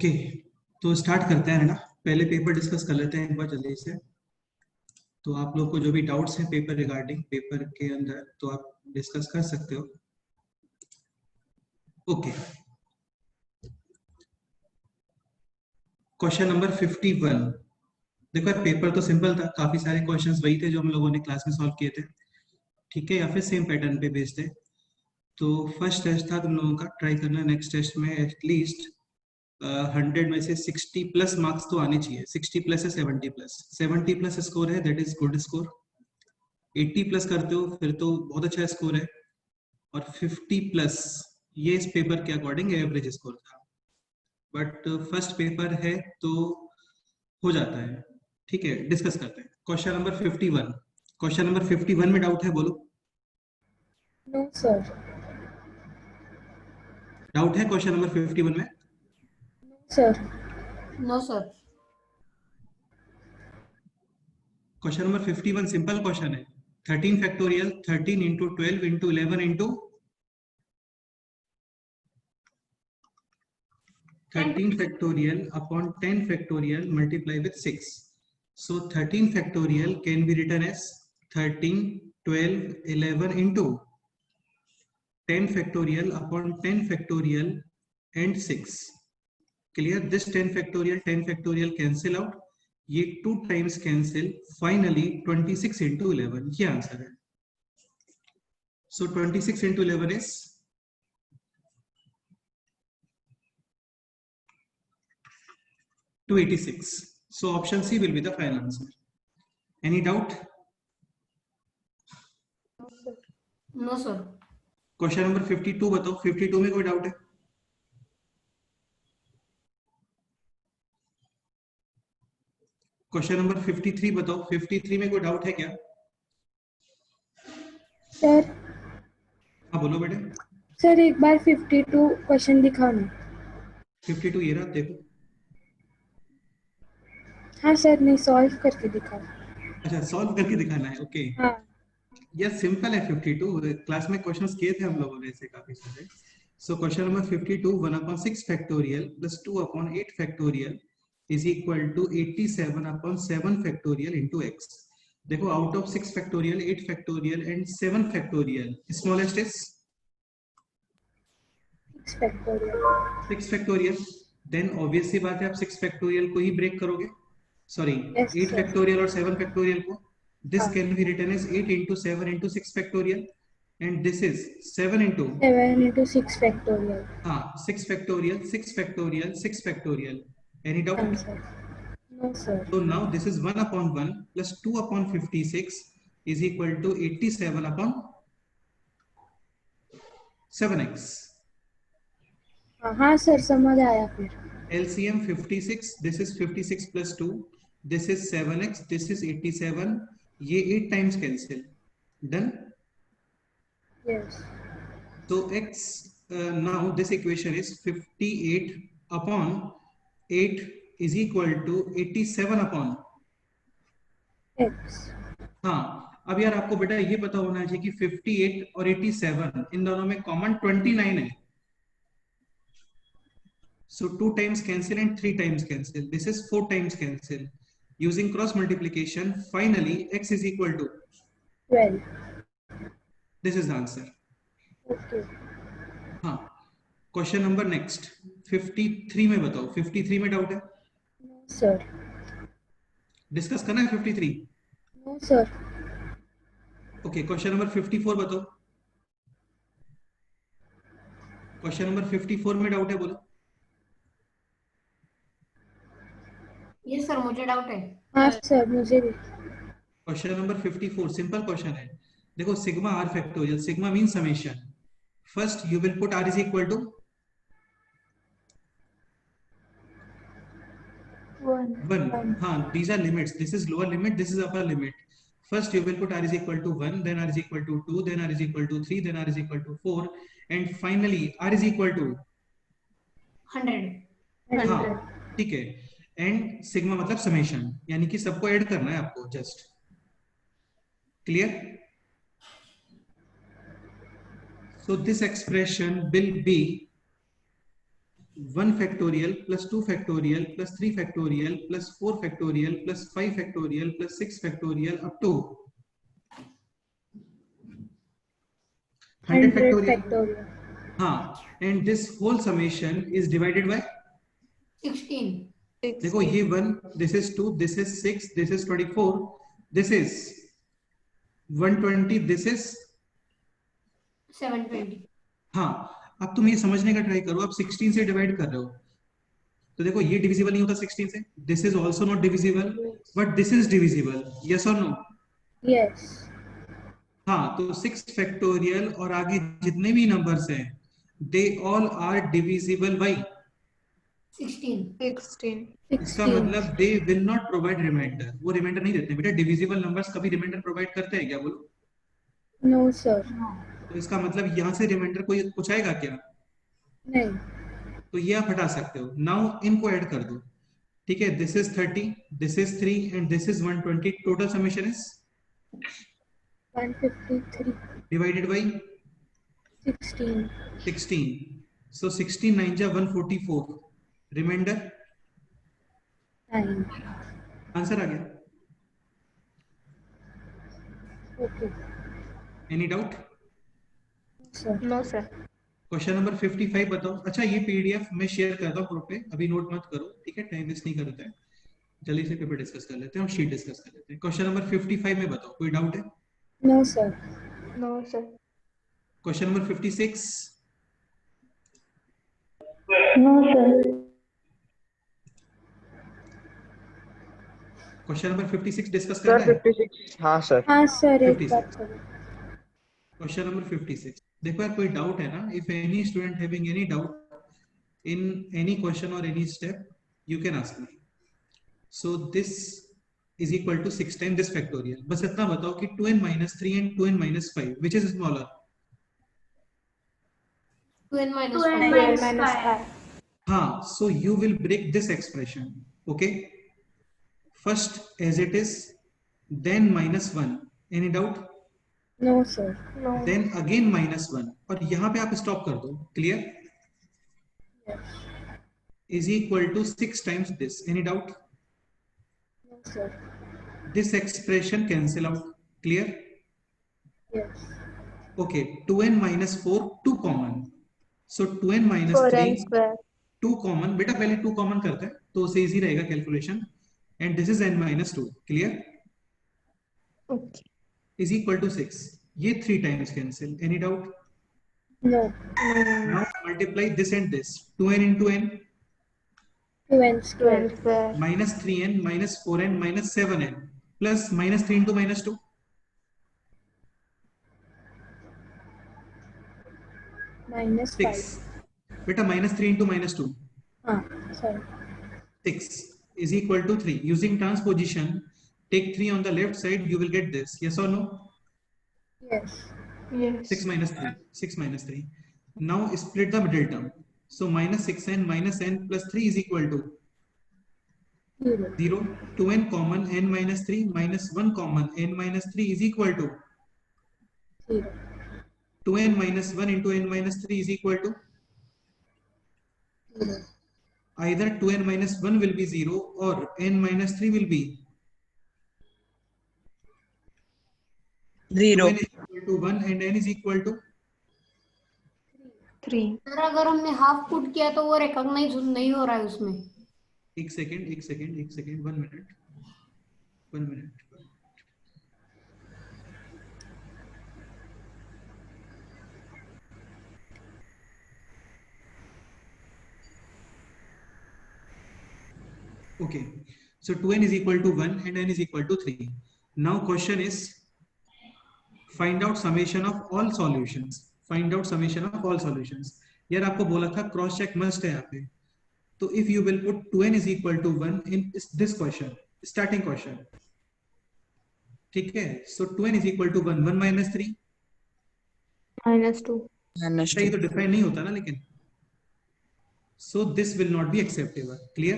Okay, तो start करते हैं, है ना। पहले पेपर डिस्कस कर लेते हैं एक बार जल्दी से। तो आप लोग को जो भी डाउट्स हैं पेपर रिगार्डिंग पेपर के अंदर, तो आप डिस्कस कर सकते हो। Okay, question number 51। देखो यार, पेपर तो सिंपल था, काफी सारे क्वेश्चंस वही थे जो हम लोगों ने क्लास में सॉल्व किए थे, ठीक है, या फिर सेम पैटर्न पे बेस्ड थे। तो फर्स्ट टेस्ट था तुम लोगों का, ट्राई करना नेक्स्ट टेस्ट में एटलीस्ट 100 में से 60 प्लस मार्क्स तो आने चाहिए। 60 प्लस है 70 प्लस, 70 प्लस स्कोर है, that is good score. 80 plus करते हो फिर तो बहुत अच्छा स्कोर है, और 50 प्लस ये इस पेपर के अकॉर्डिंग एवरेज स्कोर था। बट फर्स्ट पेपर है तो हो जाता है, ठीक है। डिस्कस करते हैं क्वेश्चन नंबर 51। क्वेश्चन नंबर 51 में डाउट है, बोलो। No sir. डाउट है क्वेश्चन नंबर 51 में? Sir no sir. Question number 51 simple question है। 13 factorial 13 into 12 into 11 into 13 factorial upon 10 factorial multiply with 6. So 13 factorial can be written as 13, 12, 11 into 10 factorial upon 10 factorial and 6. Clear? This 10 factorial cancel out. ये 2 times cancel. Finally 26 into 11. ये answer है. So 26 into 11 is 286. So option C will be the final answer. Any doubt? No sir. Question number 52 बताओ। 52 में कोई doubt है? Question number 53 बताओ। 53 में कोई डाउट है क्या? सर हाँ बोलो बेटे। सर एक बार 52 क्वेश्चन दिखाओ ना। 52 ये रहा, देखो। हाँ सर, नहीं सॉल्व करके दिखाओ। अच्छा, सॉल्व करके दिखाना है, ओके। हाँ यस, सिंपल है। 52 क्लास में क्वेश्चंस किए थे हम लोगों ने ऐसे काफी सारे। So question number 52, 1/6 factorial plus 2/8 factorial is equal to 87/7 factorial into x। देखो, out of 6 factorial, 8 factorial and 7 factorial, smallest is 6 factorial. 6 factorial. Then obvious सी बात है, आप 6 फैक्टोरियल को ही ब्रेक करोगे, सॉरी यस 8 सर। फैक्टोरियल और 7 फैक्टोरियल को। दिस हाँ, can be written as 8 into 7 into 6 factorial, and this is 7 into 7 into 6 factorial. 6 factorial, 6 factorial, 6 factorial. Any doubt? Answer no sir. So now this is 1/1 plus 2/56 is equal to 87/7x. हाँ sir, समझ आया फिर। LCM 56, this is 56 plus 2, this is 7x, this is 87, ये 8 times cancel. Done? Yes. So x, now this equation is 58 upon 8 is equal to 87 upon, x. हाँ। अब यार आपको बेटा ये पता होना चाहिए कि 58 और 87 इन दोनों में कॉमन 29 है। So 2 times cancel and 3 times cancel. This is 4 times cancel. Using cross multiplication, finally x is equal to, 12। this is the answer. Okay हाँ, क्वेश्चन नंबर नेक्स्ट 53 में बताओ। 53 में डाउट है? सर। डिस्कस करना है 53? No sir. Okay, question number 54 बताओ। Question number 54 में doubt है, बोलो। ये सर मुझे डाउट है। हाँ सर, मुझे भी। क्वेश्चन नंबर 54 सिंपल क्वेश्चन है। देखो, sigma r factorial, sigma mean summation. First you will put r is equal to 1. हाँ, these are limits. This is lower limit, this is upper limit. First you will put r is equal to 1, then r is equal to 2, then r is equal to 3, then r is equal to 4, and finally r is equal to 100। हाँ, ठीक है। And sigma मतलब summation, यानी कि सबको add करना है आपको, just. Clear? So this expression will be 1 factorial plus 2 factorial plus 3 factorial plus 4 factorial plus 5 factorial plus 6 factorial up to 100 100 factorial. factorial. हाँ, and this whole summation is divided by 16. देखो ये 1, this is 2, this is 6, this is 24, this is 120, this is 720. हाँ. अब तुम ये समझने का try करो, आप 16 से डिवाइड कर रहे हो तो देखो ये डिविजिबल नहीं होता 16 से. This is also not divisible but this is divisible. Yes और नो? Yes. हाँ, तो 6 फैक्टोरियल और आगे जितने भी नंबर्स हैं they all are divisible by 16. इसका 16. मतलब they will not provide reminder. वो रिमाइंडर नहीं देते बेटा. डिविजिबल नंबर्स कभी रिमाइंडर प्रोवाइड करते हैं क्या? बोलो. No sir. तो इसका मतलब यहाँ से रिमाइंडर कोई कुछ आएगा क्या? नहीं. तो ये आप हटा सकते हो. नाउ इनको ऐड कर दो. ठीक है, this is 30, this is 3 and this is 120. Total summation is 153. Divided by 16. 16. So 16 9 जा 144. रिमाइंडर 9. आंसर आ गया. Okay. Any doubt? Sir. No, sir. Question number 55 बताओ. अच्छा, ये पीडीएफ मैं शेयर करता हूँ ग्रुप पे, अभी नोट मत करो. ठीक है, टाइम वेस्ट नहीं करता है. जल्दी से पेपर डिस्कस कर लेते हैं और शीट डिस्कस कर लेते हैं. क्वेश्चन नंबर 55 में बताओ, कोई डाउट है? No sir. No, sir. Question number 56. No sir. Question number 56 discuss sir करना है. 56. हाँ सर. हाँ सर, एक 56. बात करो. Question number 56. देखो यार, कोई डाउट है ना? If any student having any doubt in any question और any step you can ask me. So this is equal to 6 time this factorial. बस इतना बताओ कि 2n minus 3 and 2n minus 5 which is smaller? 2n minus 12 5. minus 5. हाँ, so you will break this expression. Okay, first as it is, then minus 1. Any doubt? No sir. No. Then again minus 1 और यहाँ पे आप stop कर दो. Clear? Yes. Is equal to 6 times this. Any doubt? No sir. This expression cancel out. Clear? Yes. Okay, 2n minus 4 2 common. So 2n minus 4n 3 square. 2 common. बेटा पहले 2 common करते हैं तो उसे इजी रहेगा calculation. And this is n minus 2. Clear? Okay. Is equal to 6. ये 3 times cancel. Any doubt? No. Now multiply this and this. 2n into n 2n square. 12 square. minus 3n minus 4n minus 7n plus minus 3 into minus 2. Minus 6. 5. बेटा minus 3 into minus 2. हाँ, sorry. 6 is equal to 3. Using transposition, take 3 on the left side, you will get this. Yes or no? Yes. Yes. 6 minus 3. 6 minus 3. Now split the middle term. So minus 6n minus n plus 3 is equal to 0. 0. 2n common n minus 3 minus 1 common n minus 3 is equal to 0. 2n minus 1 into n minus 3 is equal to 0. either 2n minus 1 will be 0 or n minus 3 will be 0. 2n is equal to 1 and n is equal to 3. Sir अगर हमने half put किया तो वो recognise नहीं हो रहा है उसमें. एक second 1 minute. Okay, so 2n is equal to 1 and n is equal to 3. Now question is find out summation of all solutions. Find out summation of all solutions. यार आपको बोला था क्रॉस चेक मस्ट है यहाँ पे. तो if you will put 2n is equal to 1 in this question, starting question. ठीक है, so 2n is equal to 1 minus 3. Minus 2. minus ये 2. तो डिफाइन नहीं होता ना लेकिन. So this will not be acceptable. Clear?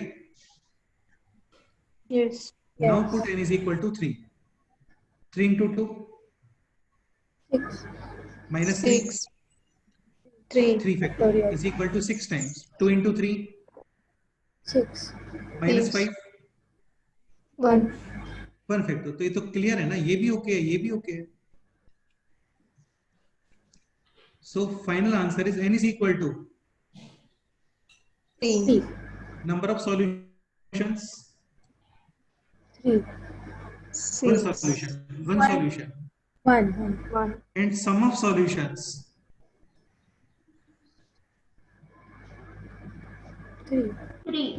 Yes. Now Yes. put n is equal to 3. 3 into 2 6. minus 3. 6. 3. 3 factorial Factorial. is equal to 6 times 2 into 3 6. minus Yes. 5 1. 1 factor. तो ये तो clear है ना, ये भी ओके है, ये भी ओके है। So final answer is n is equal to 3. 3. number of solutions 3. one 6. solution one One. solution 1. 1. and sum of solutions 3. 3.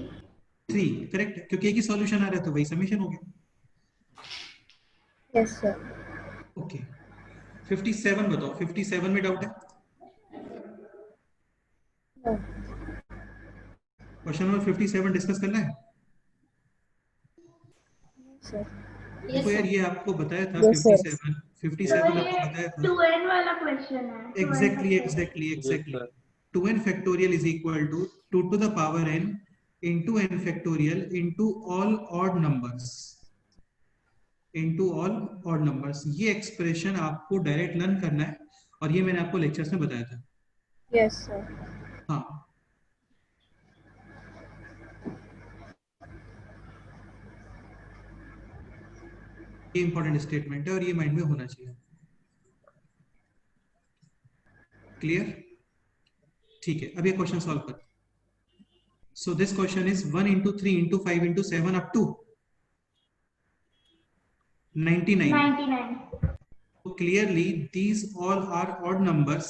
3 correct, क्योंकि एक ही सॉल्यूशन आ रहा है तो वही समेशन हो गया। Yes, sir. ओके 57 बताओ, 57 में डाउट है? No. क्वेश्चन नंबर 57 डिस्कस करना है। Sir. देखो यार, ये आपको बताया था Yes, sir. 57 आपको बताया था। 2n वाला क्वेश्चन है। Exactly. 2n factorial is equal to 2 to the power n into n factorial into all odd numbers ये एक्सप्रेशन आपको डायरेक्ट लर्न करना है और ये मैंने आपको लेक्चर्स में बताया था। Yes, sir. हाँ, ये इंपॉर्टेंट स्टेटमेंट है और ये माइंड में होना चाहिए। क्लियर? ठीक है, अब ये क्वेश्चन सॉल्व कर। So this question is 1 into 3 into 5 into 7 up to 99. 99. So clearly these all are odd numbers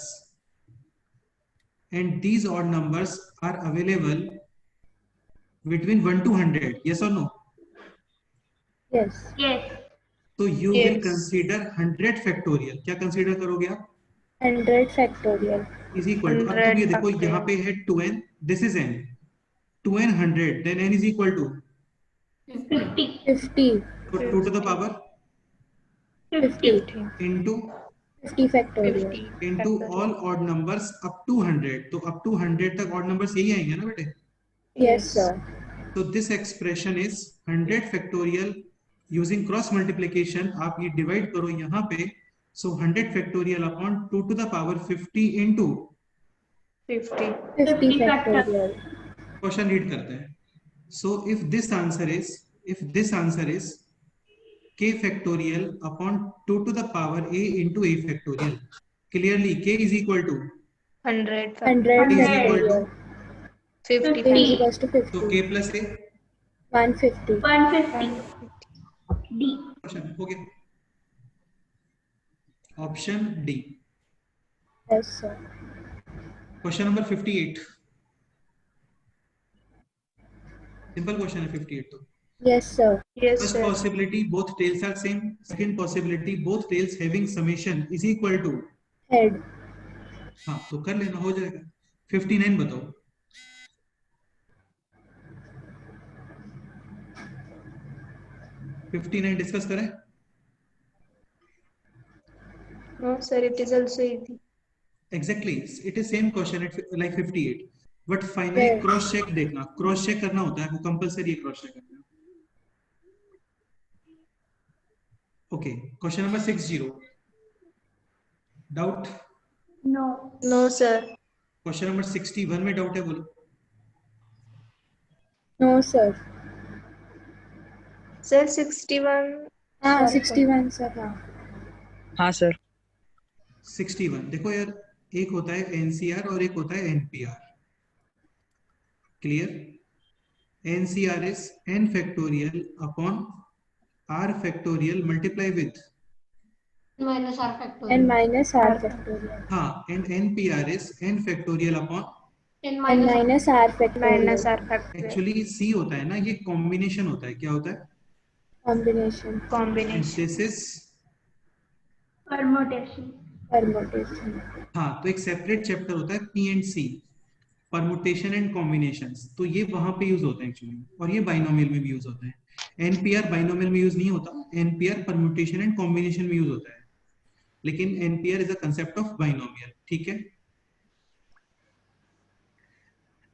and these odd numbers are available between 1 to 100. Yes or no? Yes. Yes. So you will Yes. consider 100 factorial. क्या consider करोगे आप? 100 factorial. Is equal to, अब तुम ये देखो यहाँ पे है 2n, this is n, 2n 100, then n is equal to 50. 50. so 2 to the power 50. 50. into 50 factorial. 50. into all odd numbers up to 100. तो up to 100 तक odd numbers यही आएंगे ना बेटे? Yes, sir. So this expression is 100 factorial using cross multiplication. आप ये divide करो यहाँ पे, so 100 factorial upon 2 to the power 50 into 50. 50 factorial. Question read करते हैं। So if this answer is k factorial upon 2 to the power a into a factorial, clearly k is equal to 100. 100 k is equal to, factorial. 50. K is equals to so 50. k plus a 150. 150. D. Question हो गया। Option D. Yes, sir. Question number 58, simple question है 58 तो। Yes, sir. Yes, First sir. possibility both tails are same, second possibility both tails having summation is equal to, Head. हाँ तो कर लेना, हो जाएगा। 59 बताओ। डिस्कस करें? No, sir. It is also easy. Exactly, it is same question like 58, but finally Yes. Cross check देखना, cross check करना होता है, वो कंपलसरी है क्रॉस चेक करना। Okay, question number 60, doubt? No. No, sir. Question number 61 में doubt है, बोलो। No, sir. Sir, 61. हाँ, Sorry, 61, sir. हाँ. हाँ सर। 61 देखो यार, एक होता है एनसीआर और एक होता है NPR. Clear? NCR is n factorial upon r factorial multiply with, Minus R And factorial. minus R factorial. हाँ, and NPR is n factorial upon, N And minus R. minus R factorial. Minus R factorial. Actually see होता है ना, ये combination होता है। क्या होता है? Combination. Combination. This is, Permutation. Permutation. हाँ तो एक सेपरेट चैप्टर होता है P and C, permutation and combinations, तो ये वहां पे यूज होते हैं एक्चुअली, और ये बाइनोमियल में भी यूज होते हैं। एनपीआर बाइनोमियल में यूज नहीं होता, एनपीआर परमुटेशन एंड कॉम्बिनेशन में यूज होता है, लेकिन NPR is a concept of binomial. ठीक है,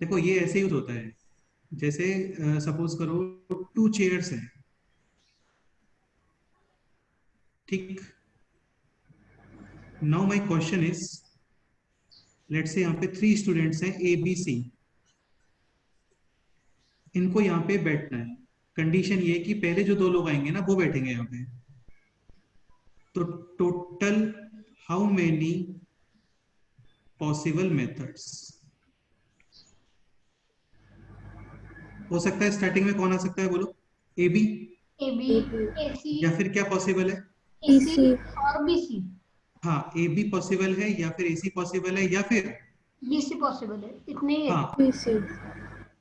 देखो ये ऐसे यूज होता है, जैसे सपोज करो 2 चेयर्स हैं, ठीक। Now my question is, let's say यहाँ पे 3 स्टूडेंट्स हैं ए बी सी, इनको यहाँ पे बैठना है। कंडीशन ये है कि पहले जो 2 लोग आएंगे ना वो बैठेंगे यहाँ पे। तो total how many possible methods हो सकता है? स्टार्टिंग में कौन आ सकता है बोलो? ए बी ए बी, ए सी, या फिर क्या पॉसिबल है? ए सी और बी सी। हाँ, ए बी पॉसिबल है या फिर ए सी पॉसिबल है या फिर बी सी पॉसिबल है, इतने ही है। हाँ BC।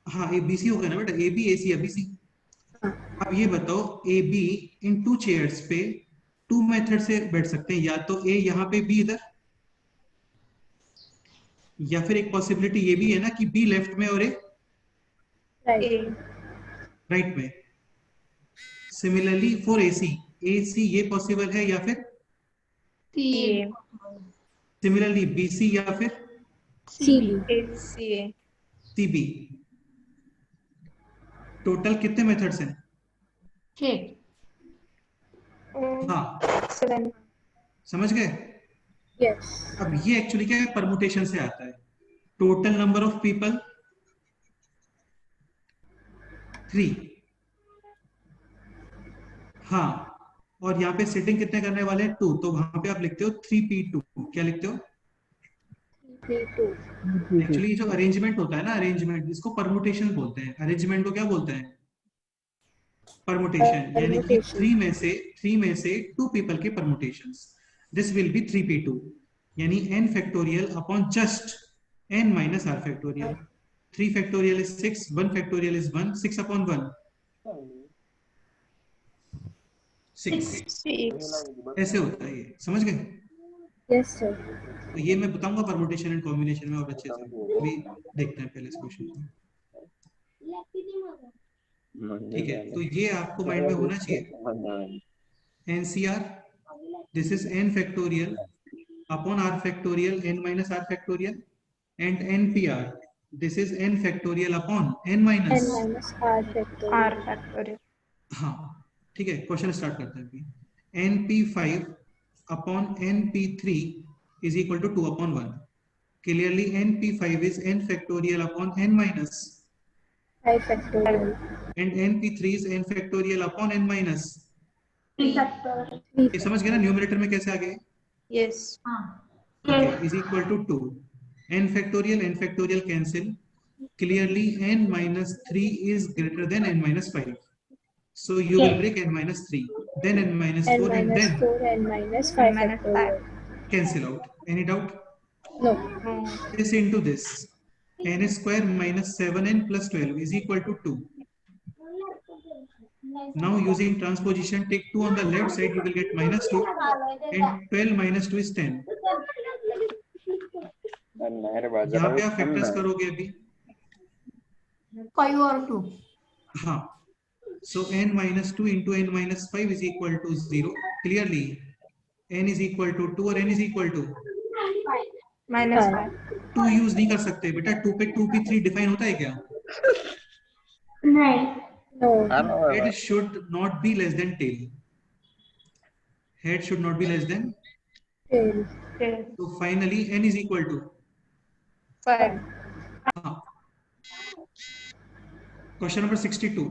हाँ, ए बी सी हो गया ना बेटा, ए बी ए सी या बी सी। अब ये बताओ, ए बी इन 2 चेयर्स पे 2 मेथड से बैठ सकते हैं, या तो ए यहाँ पे बी इधर, या फिर एक पॉसिबिलिटी ये भी है ना कि बी लेफ्ट में और ए राइट। राइट में। सिमिलरली फॉर ए सी ये पॉसिबल है या फिर तीन सिमिलरली बी सी या फिर CB। HCA C B. Total कितने मेथड्स हैं? 6। हाँ, 7 समझ गए? यस। अब ये एक्चुअली क्या है, परमुटेशन से आता है। Total number of people 3। हाँ, और यहाँ पे सिटिंग कितने करने वाले हैं? 2। तो वहां पे आप लिखते हो 3p2। क्या लिखते हो? 3P2। एक्चुअली जो अरेंजमेंट होता है ना, अरेंजमेंट, इसको परमुटेशन बोलते हैं। अरेंजमेंट को क्या बोलते हैं? परमुटेशन। यानी कि Permutation। 3 में से 2 पीपल के permutations. This will be 3p2, यानी n factorial upon just n minus r factorial. 3 factorial is 6, 1 factorial is 1, 6 upon 1 6। ऐसे होता है ये, समझ गए? Yes sir. तो ये मैं बताऊंगा परमुटेशन एंड कॉम्बिनेशन में और अच्छे से। अभी देखते हैं पहले इस क्वेश्चन को, ठीक है? तो ये आपको माइंड में होना चाहिए। NCR, this is n factorial upon r factorial n minus r factorial, and NPR, this is n factorial upon n minus n-r factorial। R factorial हाँ, ठीक है। क्वेश्चन स्टार्ट करते हैं अभी। NP5 upon NP3 is equal to 2 upon 1. Clearly NP5 is n factorial upon n minus, 5 factorial। and NP3 is n factorial upon n minus। 3 ये समझ गए ना न्यूमरेटर में कैसे आ गए? yes is equal to 2। n factorial cancel। Clearly n minus 3 is greater than n minus 5, so you will break n minus 3, then n minus 4, and then n-4 and -5 factorial। cancel out. Any doubt? No। This into this, n square minus 7n plus 12 is equal to 2. Now using transposition, take 2 on the left side, you will get minus 2, and 12 minus 2 is 10. यहाँ पे आप factors करोगे अभी। 5 और 2। हाँ, so n minus 2 into n minus 5 is equal to 0. Clearly n is equal to 2 और n is equal to -5 2 use नहीं कर सकते बेटा। 2 पे 2p3 डिफाइन होता है क्या? नहीं। No। Head should not be less than tail. Head should not be less than, tail। so finally n is equal to 5 हाँ। Question number 62.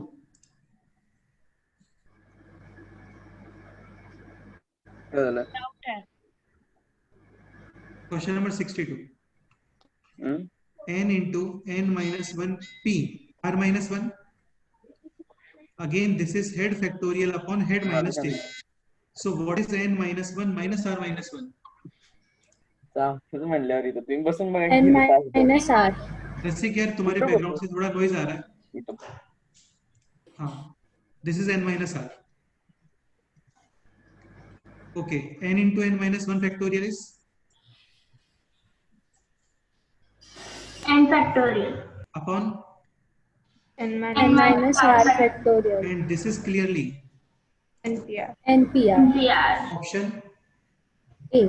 Question number 62. n into n minus 1 p r minus 1. Again, this is head factorial upon head minus tail. So what is n minus 1 minus r minus 1? n minus r। जैसे कि यार तुम्हारे background से थोड़ा noise आ रहा है। हाँ, this is n minus r. Okay, n into n minus 1 factorial is n factorial upon, n n minus r factorial। and this is clearly NPR NPR। option A।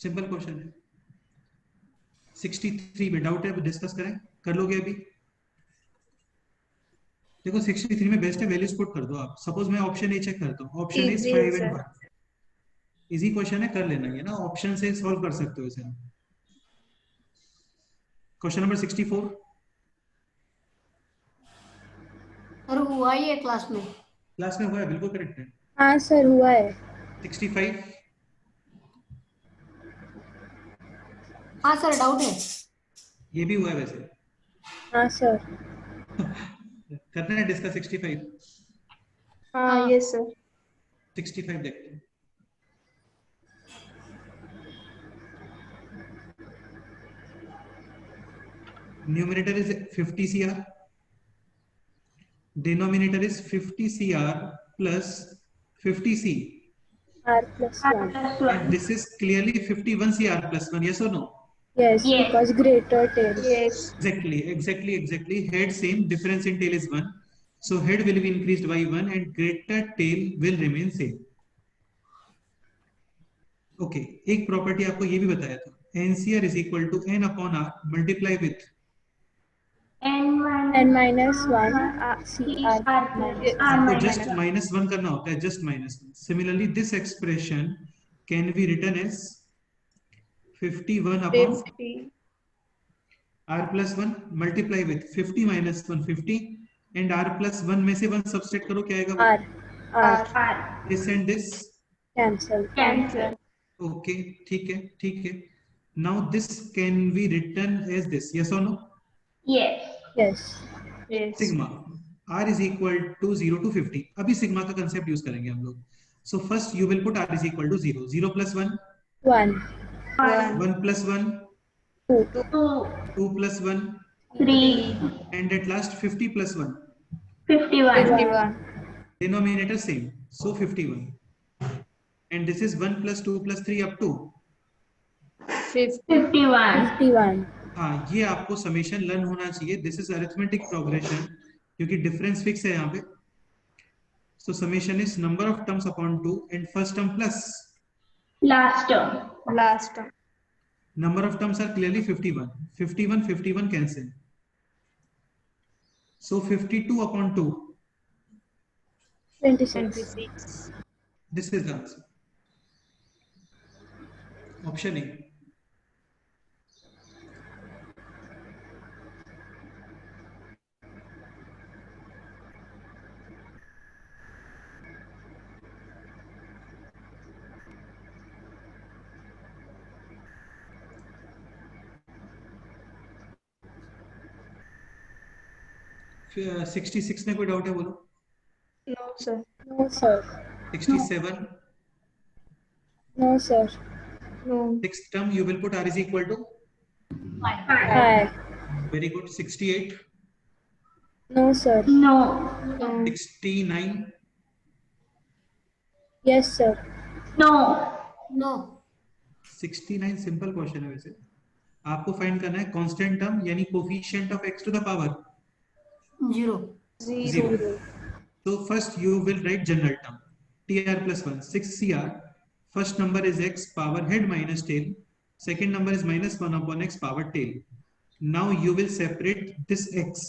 Simple question है। 63 में doubt है, discuss करें, कर लोगे अभी? देखो 63 में best है, वैल्यूज पुट कर दो आप। सपोज मैं ऑप्शन ए चेक करता हूँ, ऑप्शन इज Easy 5 है, and 1। इजी क्वेश्चन है, कर लेना, ये ना ऑप्शन से सॉल्व कर सकते हो इसे। क्वेश्चन नंबर 64 और हुआ ही है क्लास में। क्लास में हुआ है, बिल्कुल करेक्ट है। हाँ सर हुआ है। 65 हाँ सर, डाउट है। ये भी हुआ है वैसे। हाँ सर। करना है डिस्कस 65 हाँ यस सर। 65 देखते हैं। Numerator is 50 CR, denominator is 50 CR plus 50C, R+1. and this is clearly 51 CR plus 1, yes or no? Yes, because greater tail. Yes. Exactly. Head same, difference in tail is 1. So head will be increased by 1 and greater tail will remain same. Okay, एक property आपको ये भी बताया था, NCR is equal to N upon R multiply with N-1 CR minus आपको just -1 करना होता है, just -1. Similarly, this expression can be written as 51 upon 50. R plus 1 multiply with 50 minus 1 50 and R plus 1 में से 1 subtract करो, क्या आएगा? R. This and this Cancel. okay, ठीक है. Now this can be written as this, yes or no? Yes. Yes. Sigma R is equal to 0 to 50. अभी sigma का concept use करेंगे हम लोग. So first you will put R is equal to 0. 0 plus 1 1. 1 plus 1 2. 2 plus 1 and at last 50 plus 1. 51. Denominator same, so 51. And this is 1 plus 2 plus 3 up to 51. हाँ, ये आपको summation learn होना चाहिए. This is arithmetic progression, क्योंकि difference fix है यहाँ पे. सो summation is number of terms upon 2 and first term plus Last term. number of terms are clearly 51 cancel, so 52 upon 2, 26. 26. this is the answer. Option A. फिर 66 में कोई doubt है बोलो. No sir. No sir. 67 No sir. No. sixth term you will put R is equal to 5. very good. 68 No sir. 69 Yes sir. No 69 simple question है वैसे. आपको find करना है कांस्टेंट टर्म यानी coefficient of x to the power 0. 0. So first you will write general term tr plus 1 6 cr. First number is x power head minus tail. Second number is minus 1 upon x power tail. Now you will separate this x.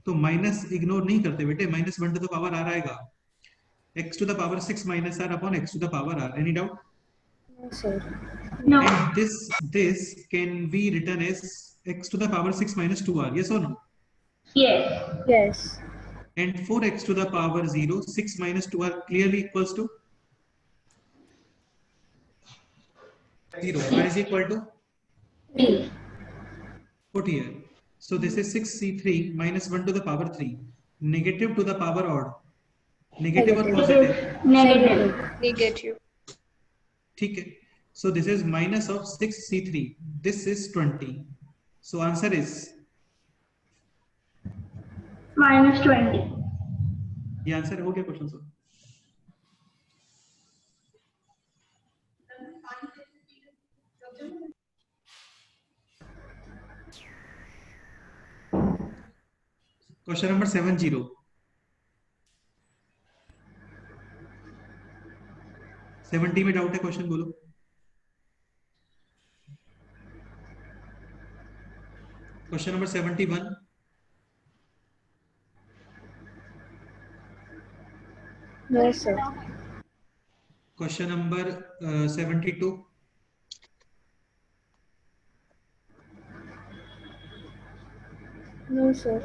तो minus ignore नहीं करते बेटे, minus 1 to the power r आएगा. x to the power 6 minus r upon x to the power r. Any doubt? No sir. And this can be written as x to the power 6 minus 2r. Yes or no? Yes. And 4x to the power 0, 6 minus 2r clearly equals to 0. R is equal to 3. put here. So this is 6c3 minus 1 to the power 3. Negative to the power odd. Negative or positive? Negative. ठीक है. So this is minus of 6c3. This is 20. So answer is -20. ये answer हो गया question sir. Question number 70. 70 में doubt है, question बोलो. Question number 71. No sir. Question number 72. No, sir.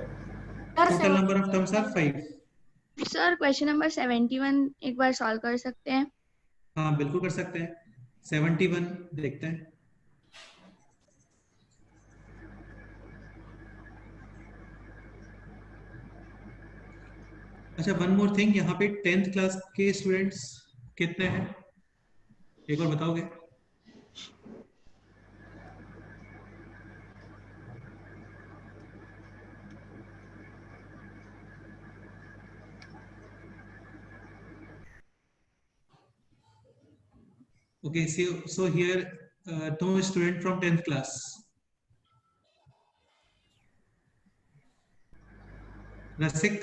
Sir Total number of terms are 5. Sir question number 71 एक बार solve कर सकते हैं? हाँ बिल्कुल कर सकते हैं. 71 देखते हैं. अच्छा, वन मोर थिंग, यहाँ पे 10th क्लास के स्टूडेंट्स कितने हैं, एक बार बताओगे? Okay, so here no student from 10th class. Rasik.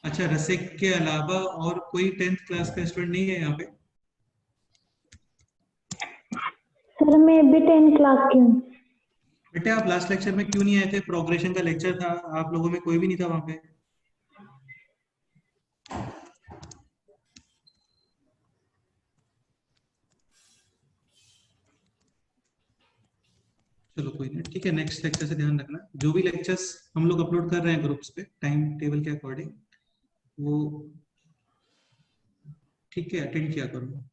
अच्छा, रसिक के अलावा और कोई 10th क्लास का स्टूडेंट नहीं है यहाँ पे? सर मैं भी 10 क्लास की हूँ। बेटे आप लास्ट लेक्चर में क्यों नहीं आए थे? प्रोग्रेशन का लेक्चर था, आप लोगों में कोई भी नहीं था वहां पे. चलो कोई नहीं, ठीक है, नेक्स्ट लेक्चर से ध्यान रखना. जो भी लेक्चर्स हम लोग अपलोड कर रहे हैं ग्रुप्स पे टाइम टेबल के अकॉर्डिंग, वो ठीक है अटेंड किया करो.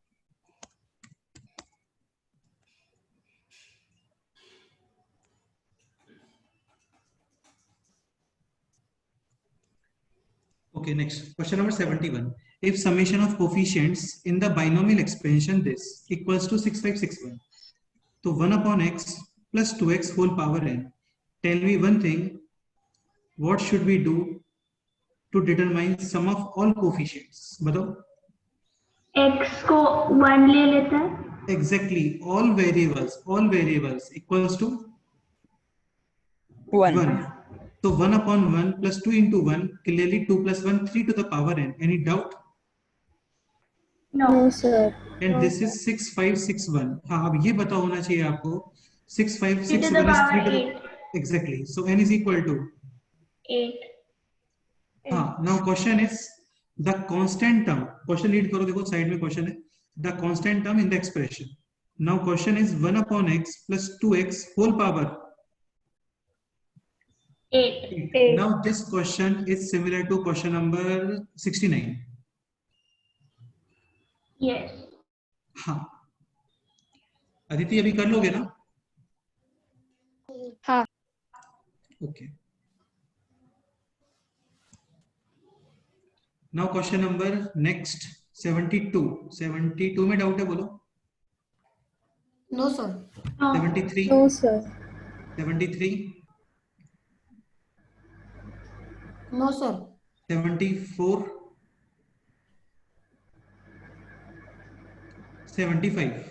Okay, next question number 71. If summation of coefficients in the binomial expansion this equals to 6561, so 1 upon x plus 2x whole power n. Tell me one thing, what should we do to determine sum of all coefficients? बताओ. x को 1 ले लेता है. Exactly, all variables equals to 1. 1. So 1 upon 1 plus 2 into 1, clearly 2 plus 1, 3 to the power n. Any doubt? No. No, sir. And this is 6561. हाँ, अब ये पता होना चाहिए आपको. 6561 3 to the is 3 power to the 8. exactly. So n is equal to 8. हाँ. Now question is the constant term. Question read करो, देखो साइड में question है. The constant term in the expression. Now question is 1 upon x plus 2x whole power 8. Now this question is similar to question number 69. Yes. हाँ, अदिति अभी कर लोगे ना? हाँ. Okay. Now question number next 72. 72 में doubt है बोलो. No sir. 73. No, sir. 73. No sir. 74. 75.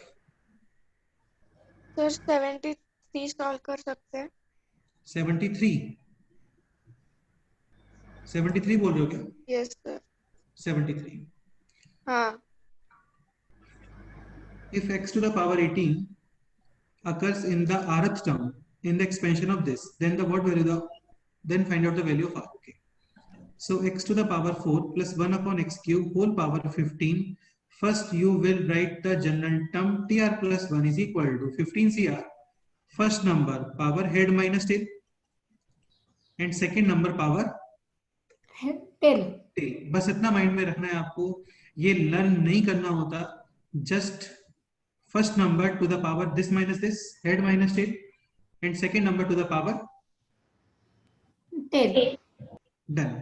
Sir 73 solve कर सकते हैं. 73. 73 बोल रहे हो क्या? Yes sir. 73. हाँ. If x to the power 18 occurs in the rth term in the expansion of this, then the what value then find out the value of r. Okay. So x to the power 4 plus 1 upon x cube whole power 15. First you will write the general term tr plus 1 is equal to 15 cr. First number power head minus tail and second number power tail. tail. बस इतना mind में रखना है आपको, ये learn नहीं करना होता. Just first number to the power this minus this, head minus tail, and second number to the power tail. done.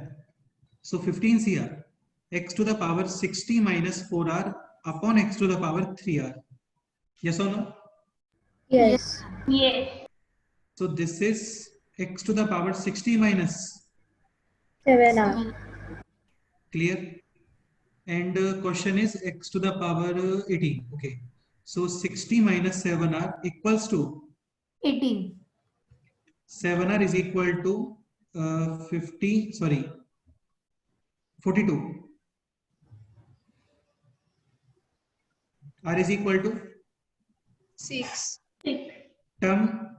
So 15 cr, x to the power 60 minus 4r upon x to the power 3r. Yes or no? Yes. Yes. So this is x to the power 60 minus 7R. clear. And question is x to the power 18. Okay. So 60 minus 7r equals to 18. 7r is equal to 42. R is equal to 6. 6. term.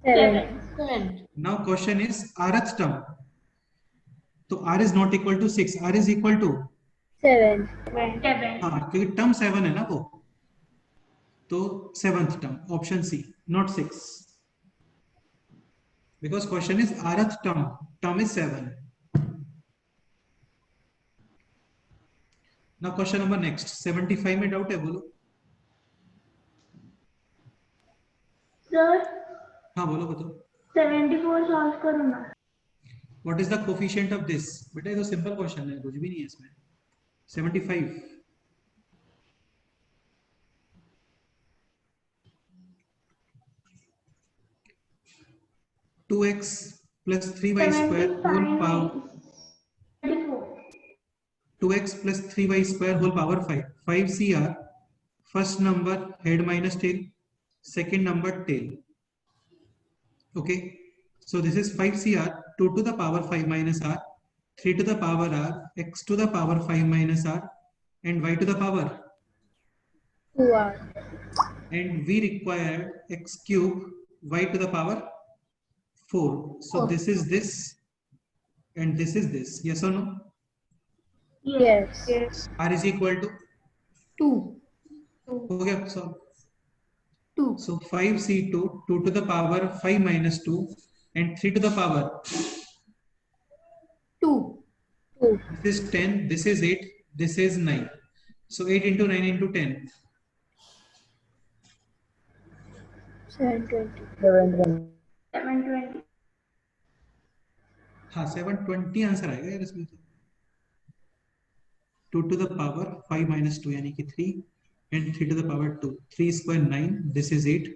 7. 7. Now question is rth term. तो r is not equal to 6, r is equal to 7. हाँ, क्योंकि term 7 है ना वो, तो 7th term, option C, not 6, because question is rth term, term is 7. Now question number next, 75 में doubt है, बोलो. सर हाँ बोलो, बताओ. 74 सॉल्व करो ना. What is the coefficient of this? बेटा ये तो सिंपल क्वेश्चन है, कुछ भी नहीं है इसमें. 75 2x plus 3y square whole power 74. 2x plus 3y square whole power 5. 5cr, first number head minus tail, second number tail. Okay, so this is 5cr, 2 to the power 5 minus r, 3 to the power r, x to the power 5 minus r, and y to the power. 2r. And we require x cube, y to the power 4. So 4. this is this, and this is this. Yes or no? Yes. Yes. R is equal to 2. हो गया solve. 2. So 5c2, 2 to the power 5 minus 2, and 3 to the power. 2. 2. This is 10, this is 8, this is 9. So 8 into 9 into 10. 720. 720. हाँ 720 answer आएगा यार इसमें. 2 to the power 5 minus 2 यानी कि 3, and 3 to the power 2. 3 square 9, this is 8.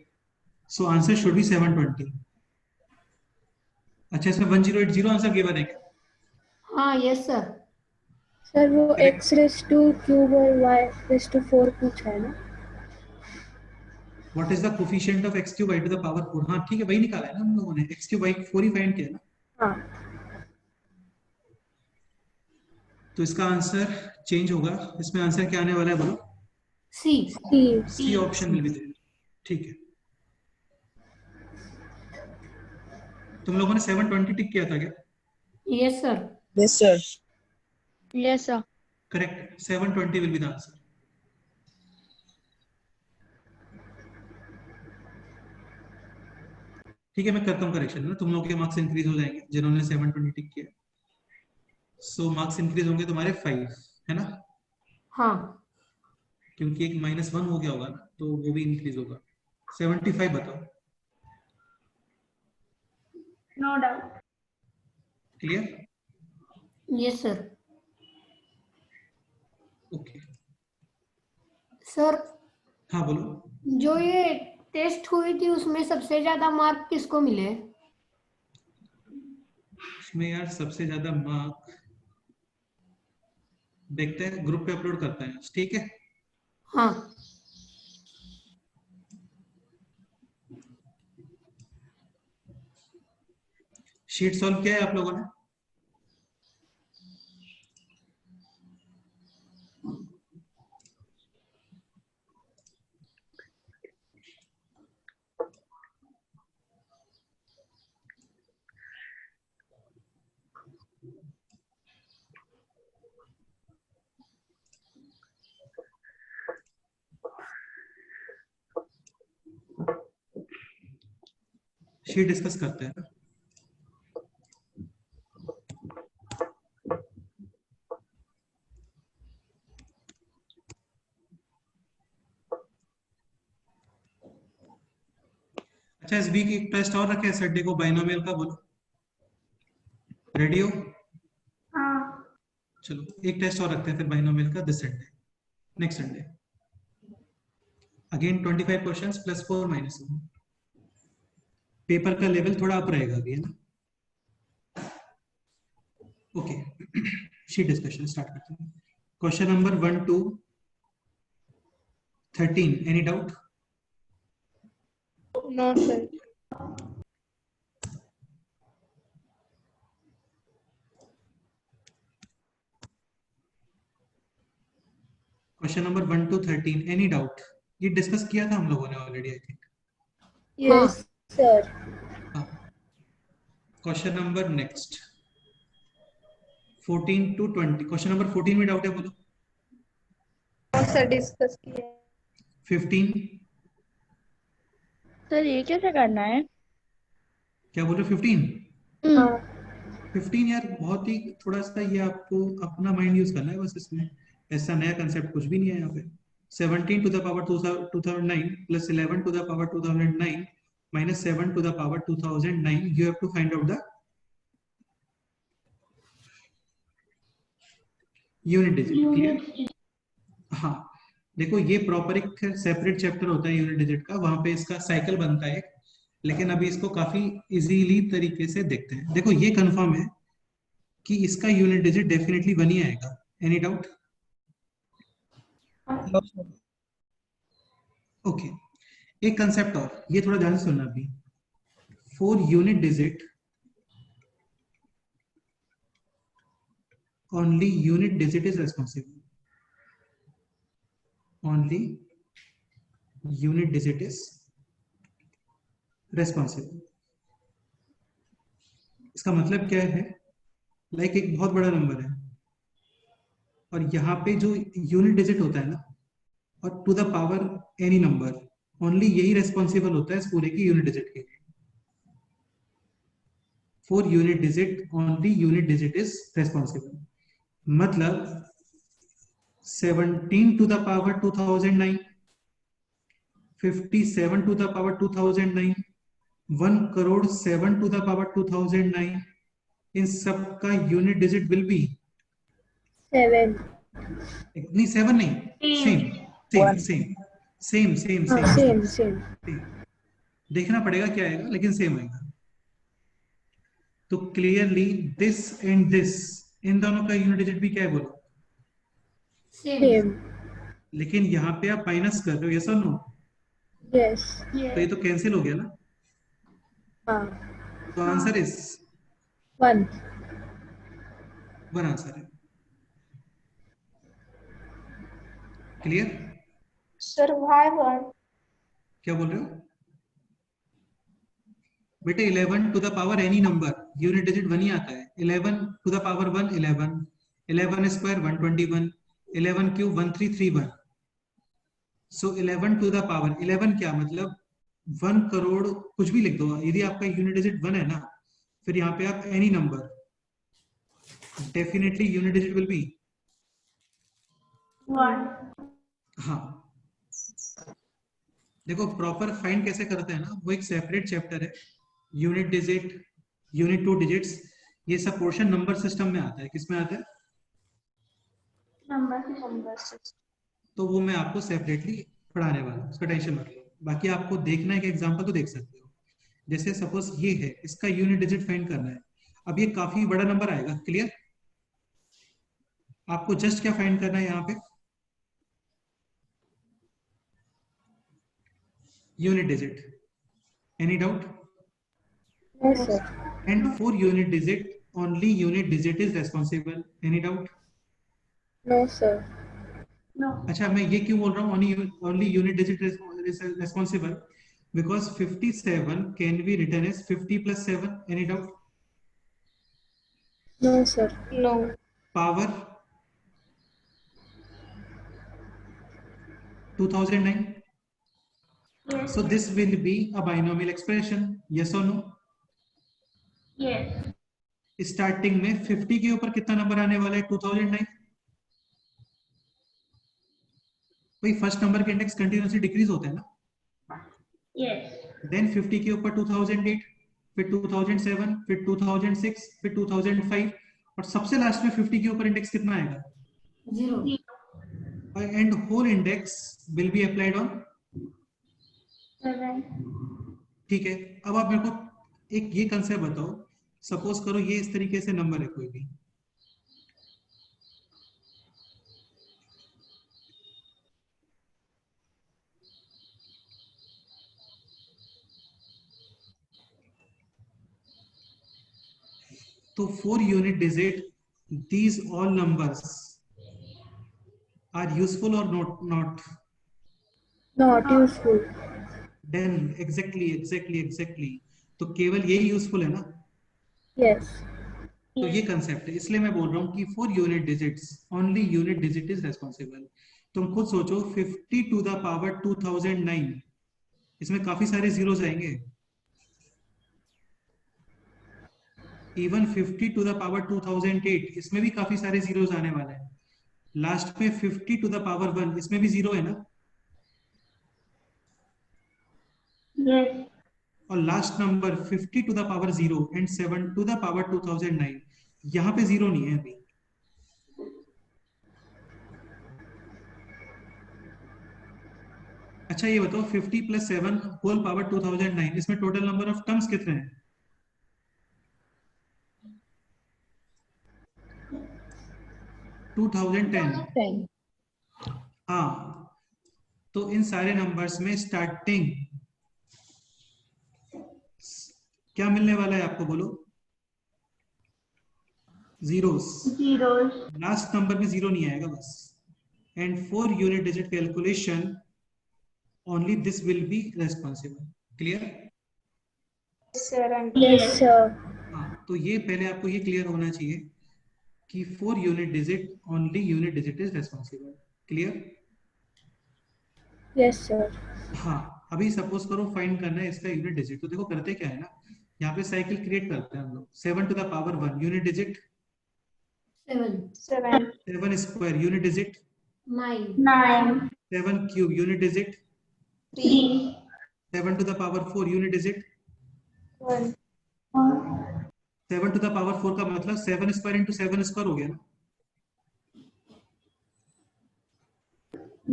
So answer should be 720. अच्छा, इसमें 1080 answer given है क्या? हाँ यस सर. सर वो x रेस टू क्यूब और y रेस टू 4 पूछा है ना. What is the coefficient of x cube y to the power 4? हाँ ठीक है, वही निकाला है ना हम लोगों ने, x cube y 4 ही फाइंड किया ना. हाँ. तो इसका आंसर चेंज होगा. इसमें आंसर क्या आने वाला है बोलो? C. C option will be there. ठीक है, तुम लोगों ने 720 टिक किया था क्या? Yes sir. Yes, sir. Yes, sir. Correct, 720 will be the answer. ठीक है, मैं करता हूँ करेक्शन ना, तुम लोगों के मार्क्स इंक्रीज हो जाएंगे जिन्होंने 720 टिक किया. सो मार्क्स इंक्रीज होंगे तुम्हारे 5, है ना, हाँ. क्योंकि एक -1 हो गया होगा ना, तो वो भी इंक्रीज होगा. 75 बताओ. No doubt. Clear? Yes sir. Okay. Sir हाँ बोलो. जो ये टेस्ट हुई थी उसमें सबसे ज्यादा मार्क किसको मिले? इसमें यार सबसे ज्यादा मार्क देखते हैं, ग्रुप पे अपलोड करते हैं, ठीक है. हाँ. शीट सॉल्व किया है आप लोगों ने? शीट डिस्कस करते हैं. अच्छा, इस वीक एक टेस्ट और रखे संडे को, बाइनोमियल का, बोलो रेडी हो? हाँ. चलो एक टेस्ट और रखते हैं फिर बाइनोमियल का, this Sunday, next Sunday. Again 25 questions plus 4 minus 1. Paper का लेवल थोड़ा अप रहेगा अभी, है ना. ओके, शीट डिस्कशन स्टार्ट करते हैं. Question number 1 to 13, any doubt? No, sir. Question number 1 to 13, any doubt? ये डिस्कस किया था हम लोगों ने already, I think. Yes sir. Question number next, 14 to 20। Question number 14 में डाउट है, बोलो। कौन सा डिस्कस किया? 15 सर ये कैसे करना है? क्या बोल रहे हो? 15 हाँ 15 यार बहुत ही थोड़ा सा, ये आपको अपना माइंड यूज करना है बस, इसमें ऐसा नया कंसेप्ट कुछ भी नहीं है यहाँ पे। 17 to the power 2009 plus 11 to the power 2009 minus 7 to the power 2009, you have to find out the unit digit. Clear? हाँ, देखो ये प्रॉपर एक सेपरेट चैप्टर होता है यूनिट डिजिट का, वहां पे इसका साइकिल बनता है, लेकिन अभी इसको काफी इजीली तरीके से देखते हैं। देखो ये कंफर्म है कि इसका यूनिट डिजिट डेफिनेटली 1 ही आएगा। Any doubt? No sir. Okay, एक कंसेप्ट और, ये थोड़ा ध्यान से सुनना अभी। For unit digit only unit digit is responsible. Only unit digit is responsible. इसका मतलब क्या है? लाइक एक बहुत बड़ा नंबर है और यहाँ पे जो यूनिट डिजिट होता है ना, और to the power any number, only यही रेस्पॉन्सिबल होता है इस पूरे की यूनिट डिजिट के लिए। For unit digit only unit digit is responsible. मतलब 17 to the power 2009, 57 to the power 2009, 1 crore 7 to the power 2009, इन सब का यूनिट डिजिट विल बी 7। नहीं 7 नहीं, same same same same same हाँ सेम सेम। देखना पड़ेगा क्या आएगा, लेकिन सेम आएगा। तो क्लियरली दिस एंड दिस, इन दोनों का यूनिट डिजिट भी क्या है बोलो? सेम। लेकिन यहाँ पे आप माइनस कर रहे हो, यस और नो? यस। तो ये तो कैंसिल हो गया ना, हाँ तो आंसर इज 1। 1 आंसर है। क्लियर? Sir why 1? क्या बोल रहे हो बेटे? 11 to the power any number, unit digit 1 ही आता है। 11 to the power 1 11, 11 square 121, 11 cube 1331। So 11 to the power 11 क्या मतलब 1 करोड़, कुछ भी लिख दो। यदि आपका यूनिट डिजिट 1 है ना, फिर यहाँ पे आप any number, definitely unit digit will be 1. हाँ। देखो प्रॉपर फाइंड कैसे करते हैं ना, वो एक सेपरेट चैप्टर है। Unit digit, unit two digits, ये सब पोर्शन नंबर सिस्टम में आता है। किसमें आता है? Number. तो वो मैं आपको सेपरेटली पढ़ाने वाला हूँ, उसका टेंशन मत लो। बाकी आपको देखना है कि एग्जांपल तो देख सकते हो। जैसे सपोज ये है, इसका यूनिट डिजिट फाइंड करना है। अब ये काफी बड़ा नंबर आएगा। क्लियर? आपको जस्ट क्या फाइंड करना है यहाँ पे? Unit digit. Any doubt? No sir. And for unit digit only unit digit is responsible. Any doubt? No sir. No. अच्छा, मैं ये क्यों बोल रहा हूँ only unit digit responsible? Because 57 can be written as 50 plus 7। Any doubt? No sir. No. Power 2009, Yes. so this will be a binomial expression. Yes or no? Yes. Starting में 50 के ऊपर कितना नंबर आने वाला है? 2009। भाई फर्स्ट नंबर के index continuously decrease होते हैं ना। Yes. देन 50 के ऊपर 2008, फिर 2007, फिर 2006, फिर 2005, और सबसे लास्ट में 50 के ऊपर इंडेक्स कितना आएगा? 0। And whole index will be applied on. 7. ठीक है, अब आप मेरे को एक ये कंसेप्ट बताओ। सपोज करो ये इस तरीके से नंबर है कोई भी, तो 4 unit digit these all numbers are useful or not? Not useful. then exactly तो केवल यही यूजफुल है ना। यस। तो ये कंसेप्ट है, इसलिए मैं बोल रहा हूँ कि for unit digits only unit digit is responsible. तुम खुद सोचो 50 टू द पावर 2009, इसमें काफी सारे जीरोस आएंगे। इवन 50 टू द पावर 2008, इसमें भी काफी सारे जीरोस आने वाले हैं। लास्ट में 50 टू द पावर 1, इसमें भी जीरो है ना। Yes. और last number 50 to the power 0 and 7 to the power 2009, यहाँ पे जीरो नहीं है अभी। अच्छा ये बताओ 50 प्लस 7 होल पावर 2009, इसमें टोटल नंबर ऑफ टर्म्स कितने हैं? हाँ, तो इन सारे नंबर्स में स्टार्टिंग क्या मिलने वाला है आपको, बोलो? जीरोस। Zeros. लास्ट नंबर में जीरो नहीं आएगा बस। And for unit digit calculation only this will be responsible. Clear? Sir, and Yes, sir. हाँ, तो ये पहले आपको ये क्लियर होना चाहिए कि for unit digit only unit digit is responsible. Clear? Yes, sir. हाँ, अभी सपोज करो फाइंड करना है इसका यूनिट डिजिट, तो देखो करते क्या है ना, यहाँ पे साइकिल क्रिएट करते हैं हम लोग। 7 to the power 1 unit digit, 7, 7, 7 square unit digit, 9, 9. 7 cube unit digit, 3, 7 to the power 4 unit digit. 1, 7 to the power 4 का मतलब 7 स्क्वायर इंटू 7 स्क्वायर हो गया ना।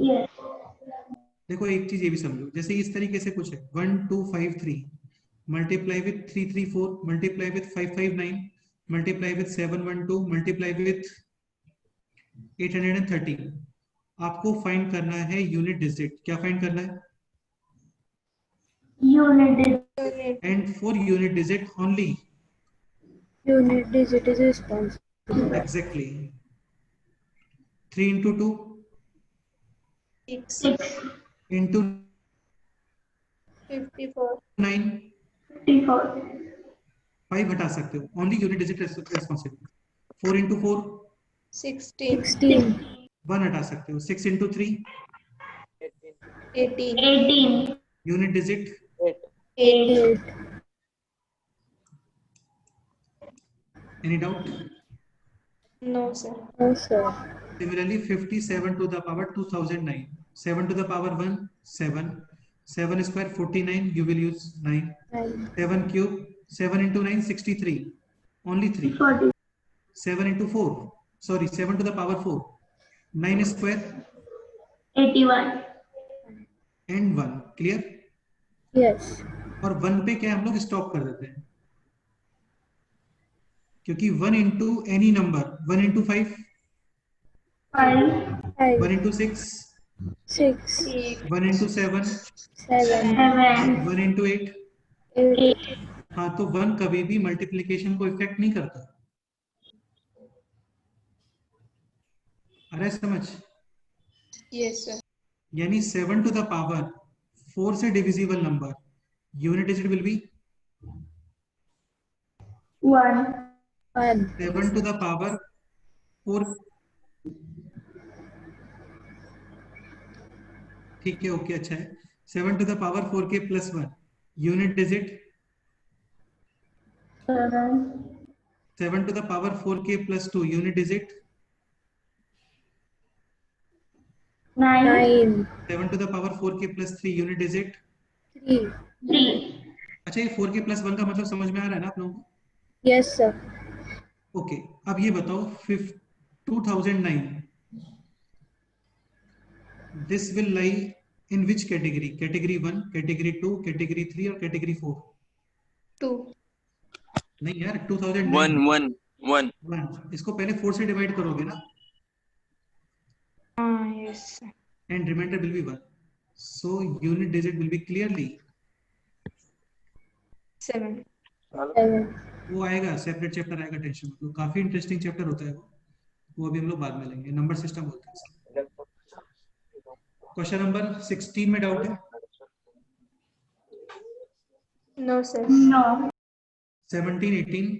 Yes. देखो एक चीज ये भी समझो, जैसे इस तरीके से कुछ है 1 2 5 3 multiply with 3 3 4 multiply with 5 5 9 multiply with 7 1 2 multiply with 813। आपको फाइंड करना है यूनिट डिजिट। क्या फाइंड करना है? Unit. unit, and for unit digit only. Unit digit is responsible. Exactly. 3 into 2 6, 6. Into 54, 9, 54. 5 हटा सकते हो, only unit digit responsible. 4 into 4 16, 16. 1 हटा सकते हो। 6 into 3 18, 18. Unit digit 8, 8. Any doubt? no sir, No, sir. Similarly 57 to the power 2009, 7 to the power 1 7, 7 square 49, you will use 9, 9. 7 cube 7 into 9 63, only 3, 40. 7 into 4 sorry 7 to the power 4, 9 square 81. and 1। Clear? Yes. और 1 पे क्या हम लोग stop कर देते हैं, क्योंकि 1 into any number, 1 into 5, 5. 5. 1 into 6, 6. 1 into 7, 7. 7. 1 into 8। 8. हाँ, तो 1 कभी भी मल्टीप्लिकेशन को इफेक्ट नहीं करता। अरे समझ? yes sir, यानी 7 टू द पावर 4 से divisible number unit digit will be 1. 1. 7 to the power 4। ठीक है, ओके, अच्छा है। 7 टू द पावर 4 के plus 1 unit digit, 7. 7 to the power 4 के plus 2 unit digit, 9. 9. 7 to the power 4 के प्लस 3 यूनिट डिजिट। 3. 3. अच्छा, ये 4 के प्लस 1 का मतलब समझ में आ रहा है ना आप लोगों को? Yes, sir. ओके, अब ये बताओ 2009 this will lie in which category? Category 1, category 2, category 3 और कैटेगरी 4? 2, नहीं यार, 2009 1. 1। इसको पहले 4 से डिवाइड करोगे ना, yes sir, and reminder will be 1, so unit digit will be clearly 7, 7. वो आएगा, सेपरेट चैप्टर आएगा, टेंशन मत लो, काफी इंटरेस्टिंग चैप्टर होता है वो अभी हम लोग बाद में लेंगे। नंबर सिस्टम बोलते हैं। क्वेश्चन नंबर 16 में डाउट है? no sir, No. 17 18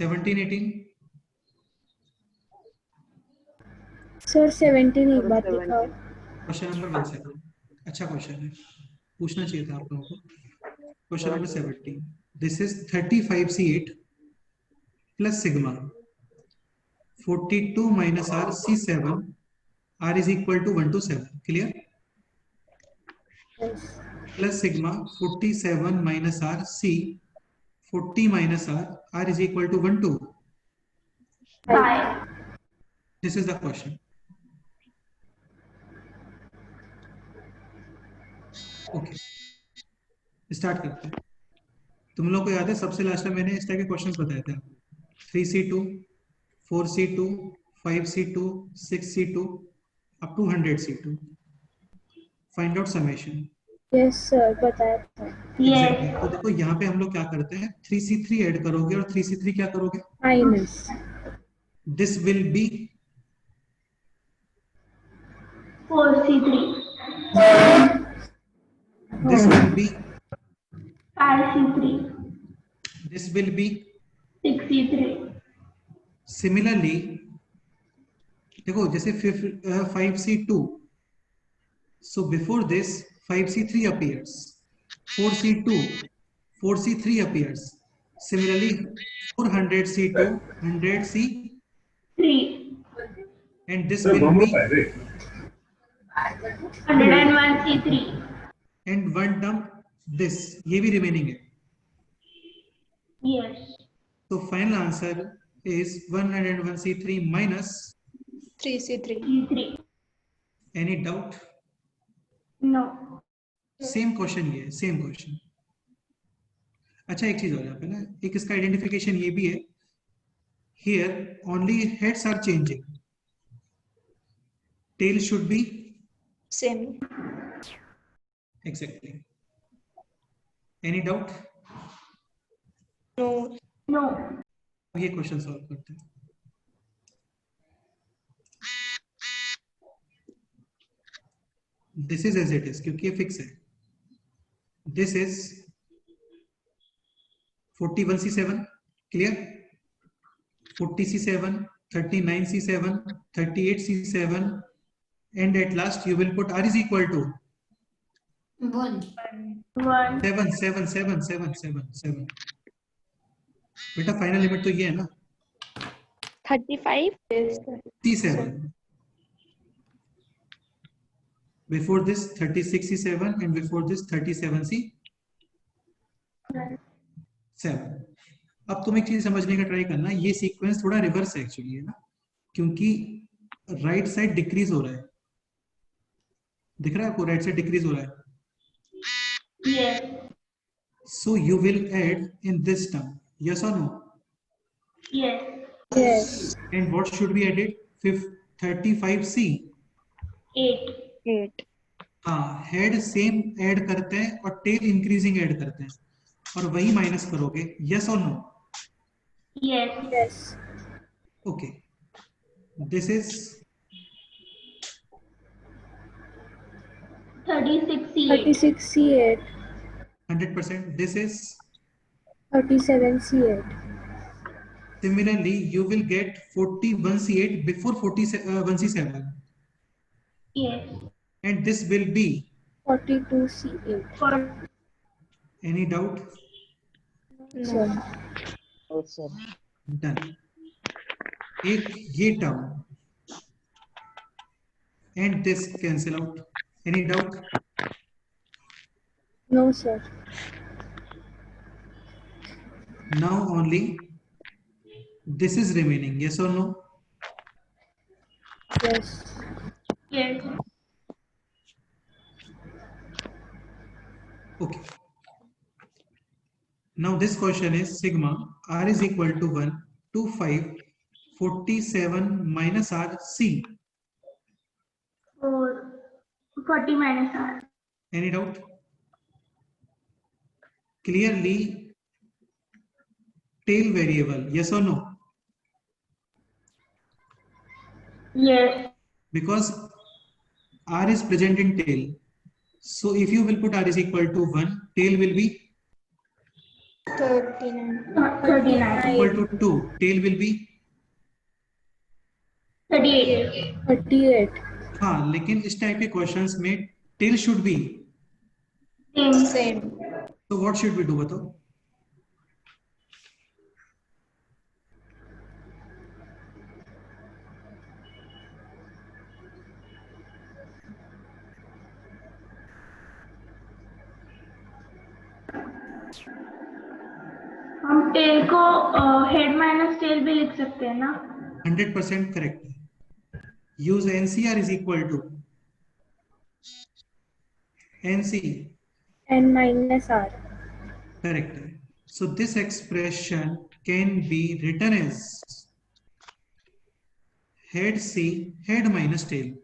17, 18. सर 17 एक बात दिखाओ। क्वेश्चन नंबर 17, अच्छा क्वेश्चन है, पूछना चाहिए था आप लोगों को। Question number 17, this is 35C8 plus sigma 42 minus R C7, R is equal to 1 to 7, clear? Yes. Plus sigma 47 minus R C 40 minus R is equal to 1 to 5. this is the question. Okay, start करते हैं। तुम लोग को याद है सबसे last में मैंने इस टाइप के क्वेश्चंस बताए थे, 3C2 4C2 5C2 6C2 up to 100C2, find out summation. Yes sir बताया था। Exactly. तो देखो यहाँ पे हम लोग क्या करते हैं, 3C3 ऐड करोगे और 3C3 क्या करोगे, minus. this will be 4C3. this will be 5C3. this will be 6C3. similarly देखो जैसे 5C2, so before this 5C3 appears, 4C3 appears, similarly 400C2 100C, 3. and this will be 101C3. and one term this, ये भी remaining है, Yes. so final answer is 101C3 minus, 3C3. C3. any doubt? No. Same question ये है, same question. अच्छा एक चीज और यहाँ पे ना, एक इसका आइडेंटिफिकेशन ये भी है, here only heads are changing, tail should be Same. Exactly, any doubt? No. No. ये क्वेश्चन सॉल्व करते हैं। This is as it is क्योंकि ये फिक्स है। This is 41C7, clear? 40C7, 39C7, 38C7, and at last you will put R is equal to 1. 1. 7, 7, 7, 7, 7, 7। बेटा final limit तो ये है ना, 35. Yes, sir. C7, before this 36C7 and before this 37C7। अब तुम एक चीज समझने का ट्राई करना, ये सीक्वेंस थोड़ा रिवर्स है एक्चुअली, है ना, क्योंकि राइट साइड डिक्रीज हो रहा है, दिख रहा है आपको, राइट साइड डिक्रीज हो रहा है, Yes. so you will add in this term, yes or no? Yes. Yes. And what should be added? 35C। 8. 8. हाँ, हेड सेम ऐड करते हैं और टेल इंक्रीजिंग ऐड करते हैं, और वही माइनस करोगे, यस और no? Yes. Yes. Okay, this is 36C8. 36C8, 100%, this is 37C8, similarly you will get 41C8 before 41C7, Yes. and this will be 42C8। For any doubt? Sir done. एक ये term and this cancel out, any doubt? No sir. Now only this is remaining, yes or no? Yes. yes. Okay. Now this question is sigma R is equal to 1 to 5 47 minus R C. For 40 minus R. Any doubt? Clearly tail variable, yes or no? Yes. Because R is present in tail, so if you will put R is equal to 1, tail will be 39. 39. equal to 2, tail will be 38. 38. हाँ, लेकिन इस type के questions में tail should be, Same. Same. so what should we do बताओ? हम tell को head minus tell भी लिख सकते हैं ना? 100% correct. Use NCR is equal to NC. N minus R. Correct. So this expression can be written as head C, head minus tail.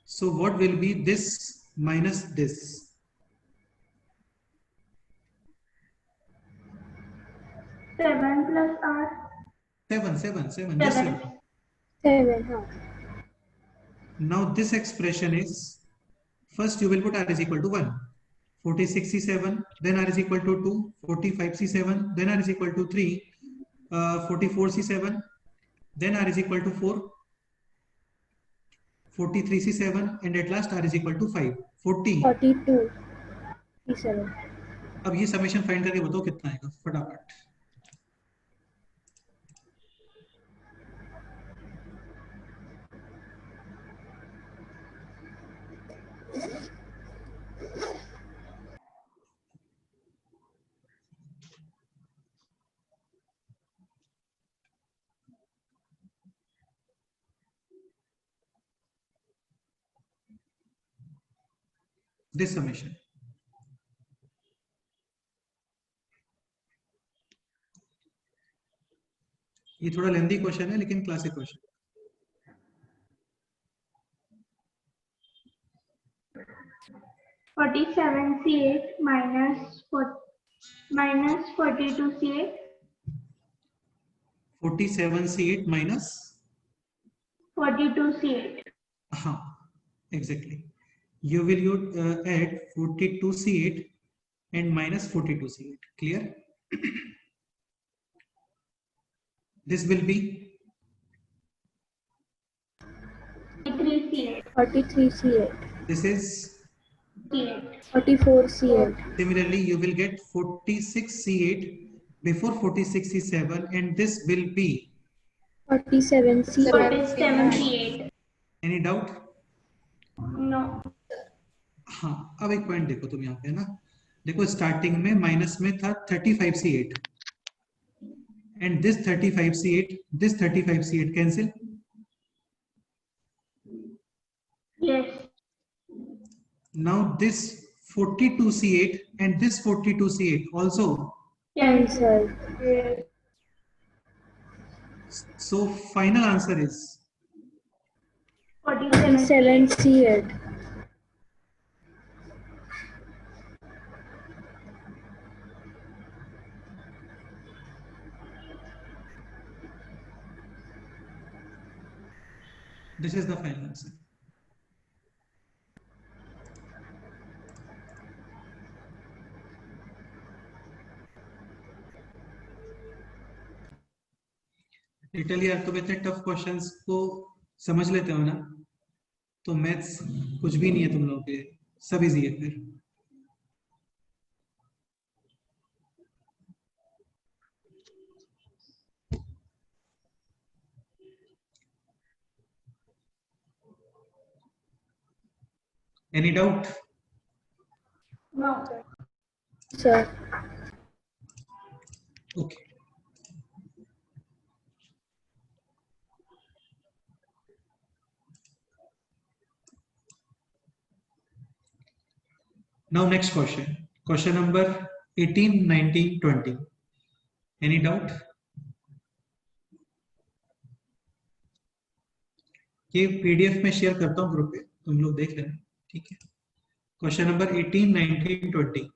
So what will be this minus this? 7 plus R. 7, just 7. 7. हाँ. Now this expression is, first you will put R is equal to 1. 46C7, then R is equal to 2. 45C7, then R is equal to 3. 44C7, then R is equal to 4. 43C7, and at last R is equal to 5. 40. 42. 37. अब ये summation find करके बताओ कितना आएगा फटाफट. This summation. ये थोड़ा lengthy question है लेकिन classic question. C8 minus 42C8. 47C8 minus, 42C8. हाँ, exactly. You will add 42C8 and minus 42C8. Clear? This will be 43C8. 43C8. this is 44C8. similarly you will get 46C8 before 46C7 and this will be 47C8. 47C8. any doubt? No. हाँ, अब एक point देखो तुम यहाँ पे ना, देखो starting में माइनस में था 35C8 and this 35C8 cancel. Yes. Now this 42C8 and this 42C8 also. Cancel. So final answer is 47C8. this is the final answer. Literally यार तुम इतने टफ क्वेश्चंस को समझ लेते हो ना, तो मैथ्स कुछ भी नहीं है तुम लोगों के लिए, सब इजी है फिर. Any doubt? No. Sir. Okay. Now next question. Question number 18, 19, 20. Any doubt? ये PDF में शेयर करता हूँ ग्रुप पे, तुम लोग देख लेना, ठीक है. Question number 18, 19, 20.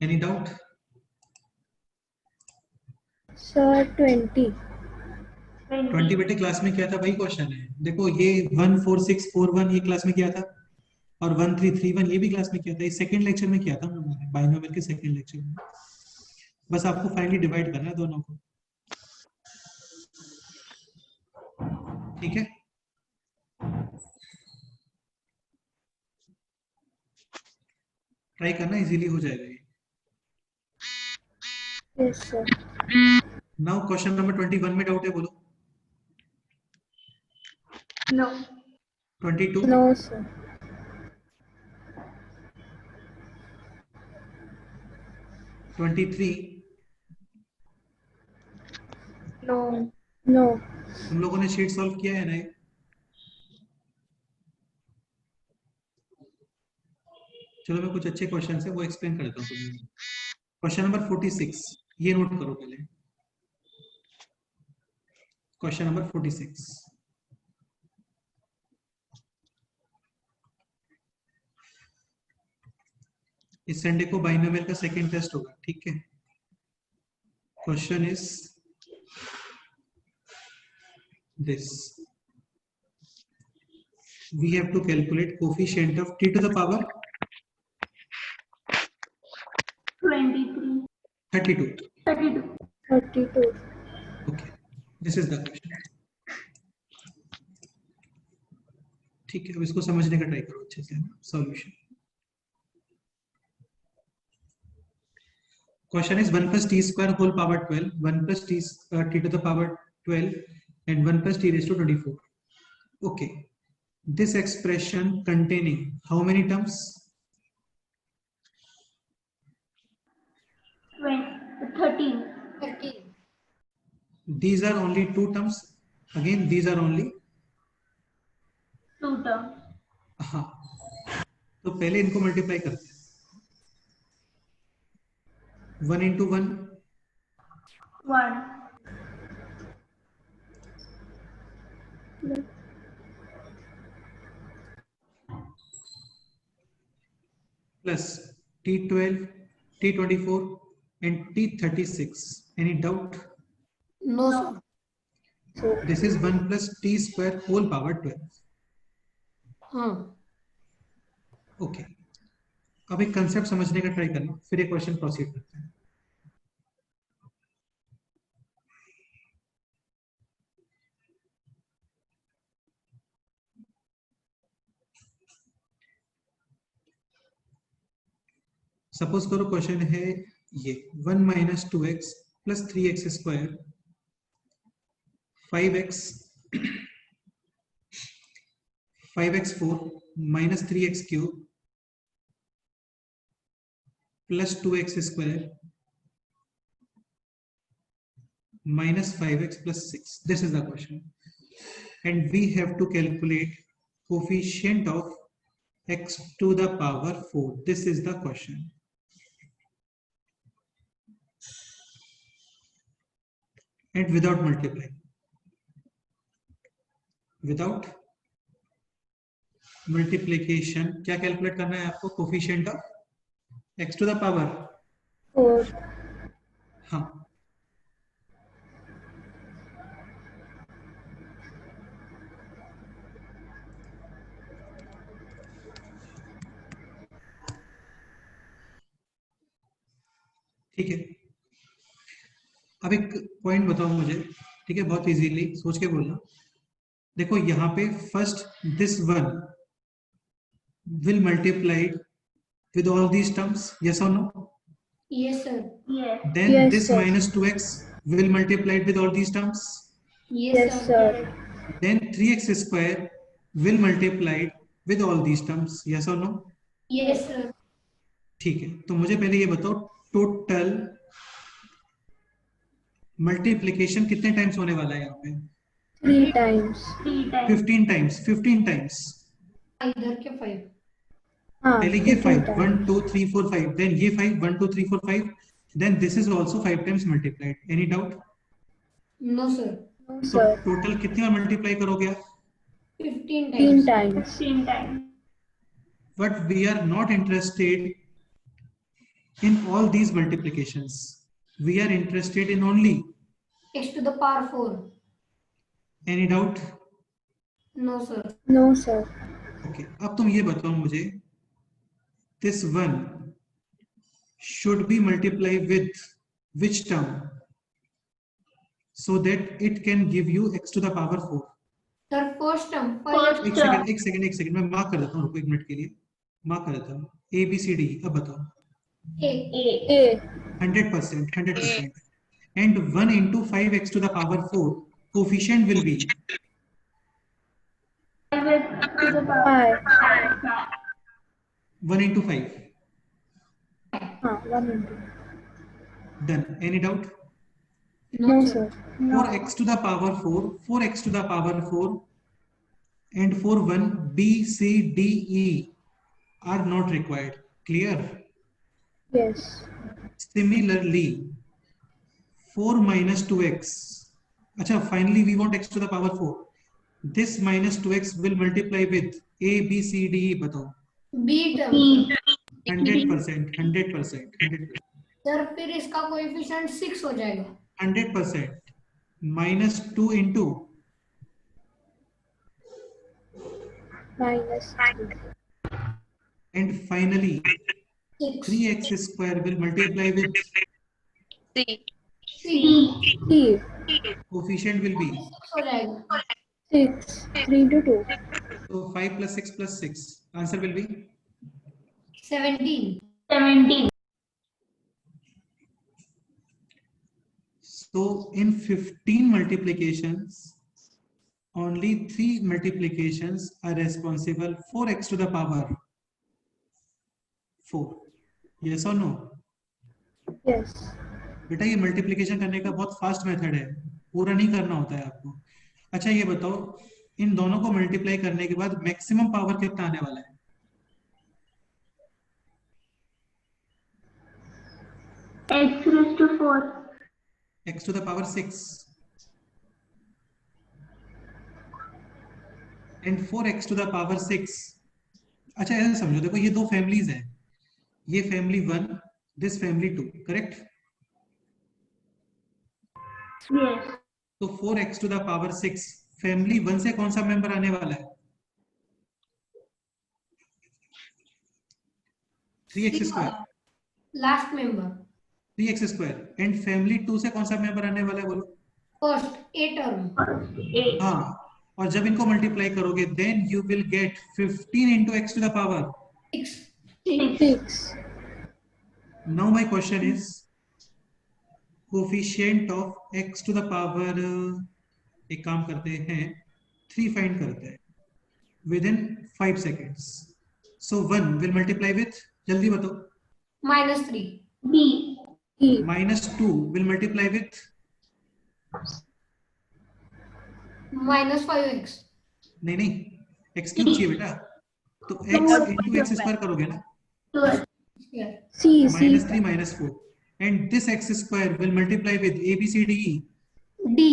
Any doubt? Sir, 20. 20 बेटे क्लास में क्या था वही क्वेश्चन है. देखो ये 14641 ये क्लास में किया था और 1331 ये भी क्लास में किया था, ये सेकंड लेक्चर में किया था हम लोगों ने, बाइनोमियल के सेकंड लेक्चर में। बस आपको फाइनली डिवाइड करना है दोनों को, ठीक है। ट्राई करना, इजीली हो जाएगा ये। Yes sir. Now question number 21 में डाउट है, बोलो। No. 22, no sir. 23, No. No. तुम लोगों ने शीट सॉल्व किया है ना ये? चलो मैं कुछ अच्छे क्वेश्चन है वो एक्सप्लेन करता हूँ तुम्हें। क्वेश्चन नंबर 46 ये नोट करो पहले। क्वेश्चन नंबर 46, इस संडे को बाइनोमियल का सेकंड टेस्ट होगा, ठीक है। Question is this: we have to calculate coefficient of t to the power 23. 32. 32. 32। Okay, this is the question. ठीक है, अब इसको समझने का ट्राई करो अच्छे से। Solution, question is 1 plus t square whole power 12, 1 plus t to the power 12 and 1 plus t raised to 24. Okay, this expression containing how many terms? 13. 13. These are only two terms. Again, these are only 2 terms. हाँ, तो पहले इनको multiply करते हैं। 1 into 1 1. plus t12, t24 and t36. Any doubt? No, sir. This is 1 plus t square whole power 12. हाँ, okay, अब एक concept समझने का ट्राई करना, फिर एक क्वेश्चन प्रोसीड करते हैं। सपोज करो क्वेश्चन है ये 1 minus 2x plus 3x square 5x4 minus 3x cube plus 2x square minus 5x plus 6. This is the question, and we have to calculate coefficient of x to the power 4. This is the question. And without multiplying, without multiplication, क्या calculate करना है आपको? Coefficient of x to the power 4। हाँ, ठीक है। अब एक point बताओ मुझे, ठीक है, बहुत इजीली सोच के बोलना। देखो यहाँ पे first this one will multiplied with all these terms, yes or no? yes, sir. Yes. Then Yes, this sir. minus 2x will multiply with all these terms. Yes, sir. Then 3x square will multiply with all these terms, yes or no? Yes, sir. ठीक है, तो मुझे पहले ये बताओ total multiplication कितने times होने वाला है यहाँ पे? 3 times। 3 times. 15 टाइम्स। 15 टाइम्स इधर के 5. हाँ, पहले ये 5 15 1 times। 2 3 4 5, then ये 5 1 2 3 4 5, then this is also 5 times multiplied. Any doubt? No, sir. No, तो sir। टोटल कितनी बार मल्टीप्लाई करोगे आप? 15 3 times. times। 15 times. But we are not interested in all these multiplications. We are interested in only. X to the power 4. Any doubt? No sir. No, sir. Okay, अब तुम ये बताओ मुझे, this 1 should be multiplied with which term so that it can give you x to the power 4? Sir first term एक second मैं mark कर देता हूँ, रुको 1 मिनट के लिए मार्क कर देता हूँ। A B C D, अब बताओ। ए। 100%, and 1 into 5x to the power 4 coefficient will be 5. 1 into 5. 1 into. Done. Any doubt? No, sir. 4x to the power 4, 4x to the power 4, and for 1 B C D E are not required. Clear? Yes. Similarly, 4 minus 2x. Acha, finally we want x to the power 4. This minus 2x will multiply with A B C D E. बताओ। B term 100%. Sir फिर इसका coefficient 6 हो जाएगा। 100%. minus 2 into -3. and finally 6 3x square will multiply with C coefficient will be 6 हो जाएगा। 6. 3 to 2. so 5 plus 6 plus 6. Answer will be 17 so in 15 multiplications only 3 multiplications are responsible for x to the power 4. Yes or no? Yes. बेटा ये multiplication करने का बहुत fast method है, पूरा नहीं करना होता है आपको। अच्छा ये बताओ, इन दोनों को मल्टीप्लाई करने के बाद मैक्सिमम पावर कितना आने वाला है? x raised to 4. x to the power 6 and 4x to the power 6. अच्छा ऐसे समझो, देखो ये दो फैमिलीज हैं, ये family 1, this family 2, correct? Yes. तो 4x to the power 6 family 1 से कौन सा मेंबर आने वाला है? 3x square, last member 3x square. And family 2 से कौन सा मेंबर आने वाला है बोलो? First a term. हाँ, और जब इनको मल्टीप्लाई करोगे then you will get 15 into x to the power 6. now my question is coefficient of x to the power एक काम करते हैं 3 फाइंड करते हैं within 5 seconds. so 1 will multiply with, जल्दी बताओ। -3 E. -2 will multiply with, -5x नहीं x cube चाहिए बेटा, तो x into x स्क्वायर करोगे ना, C. -3 -4 and this x square will multiply with a b c d e D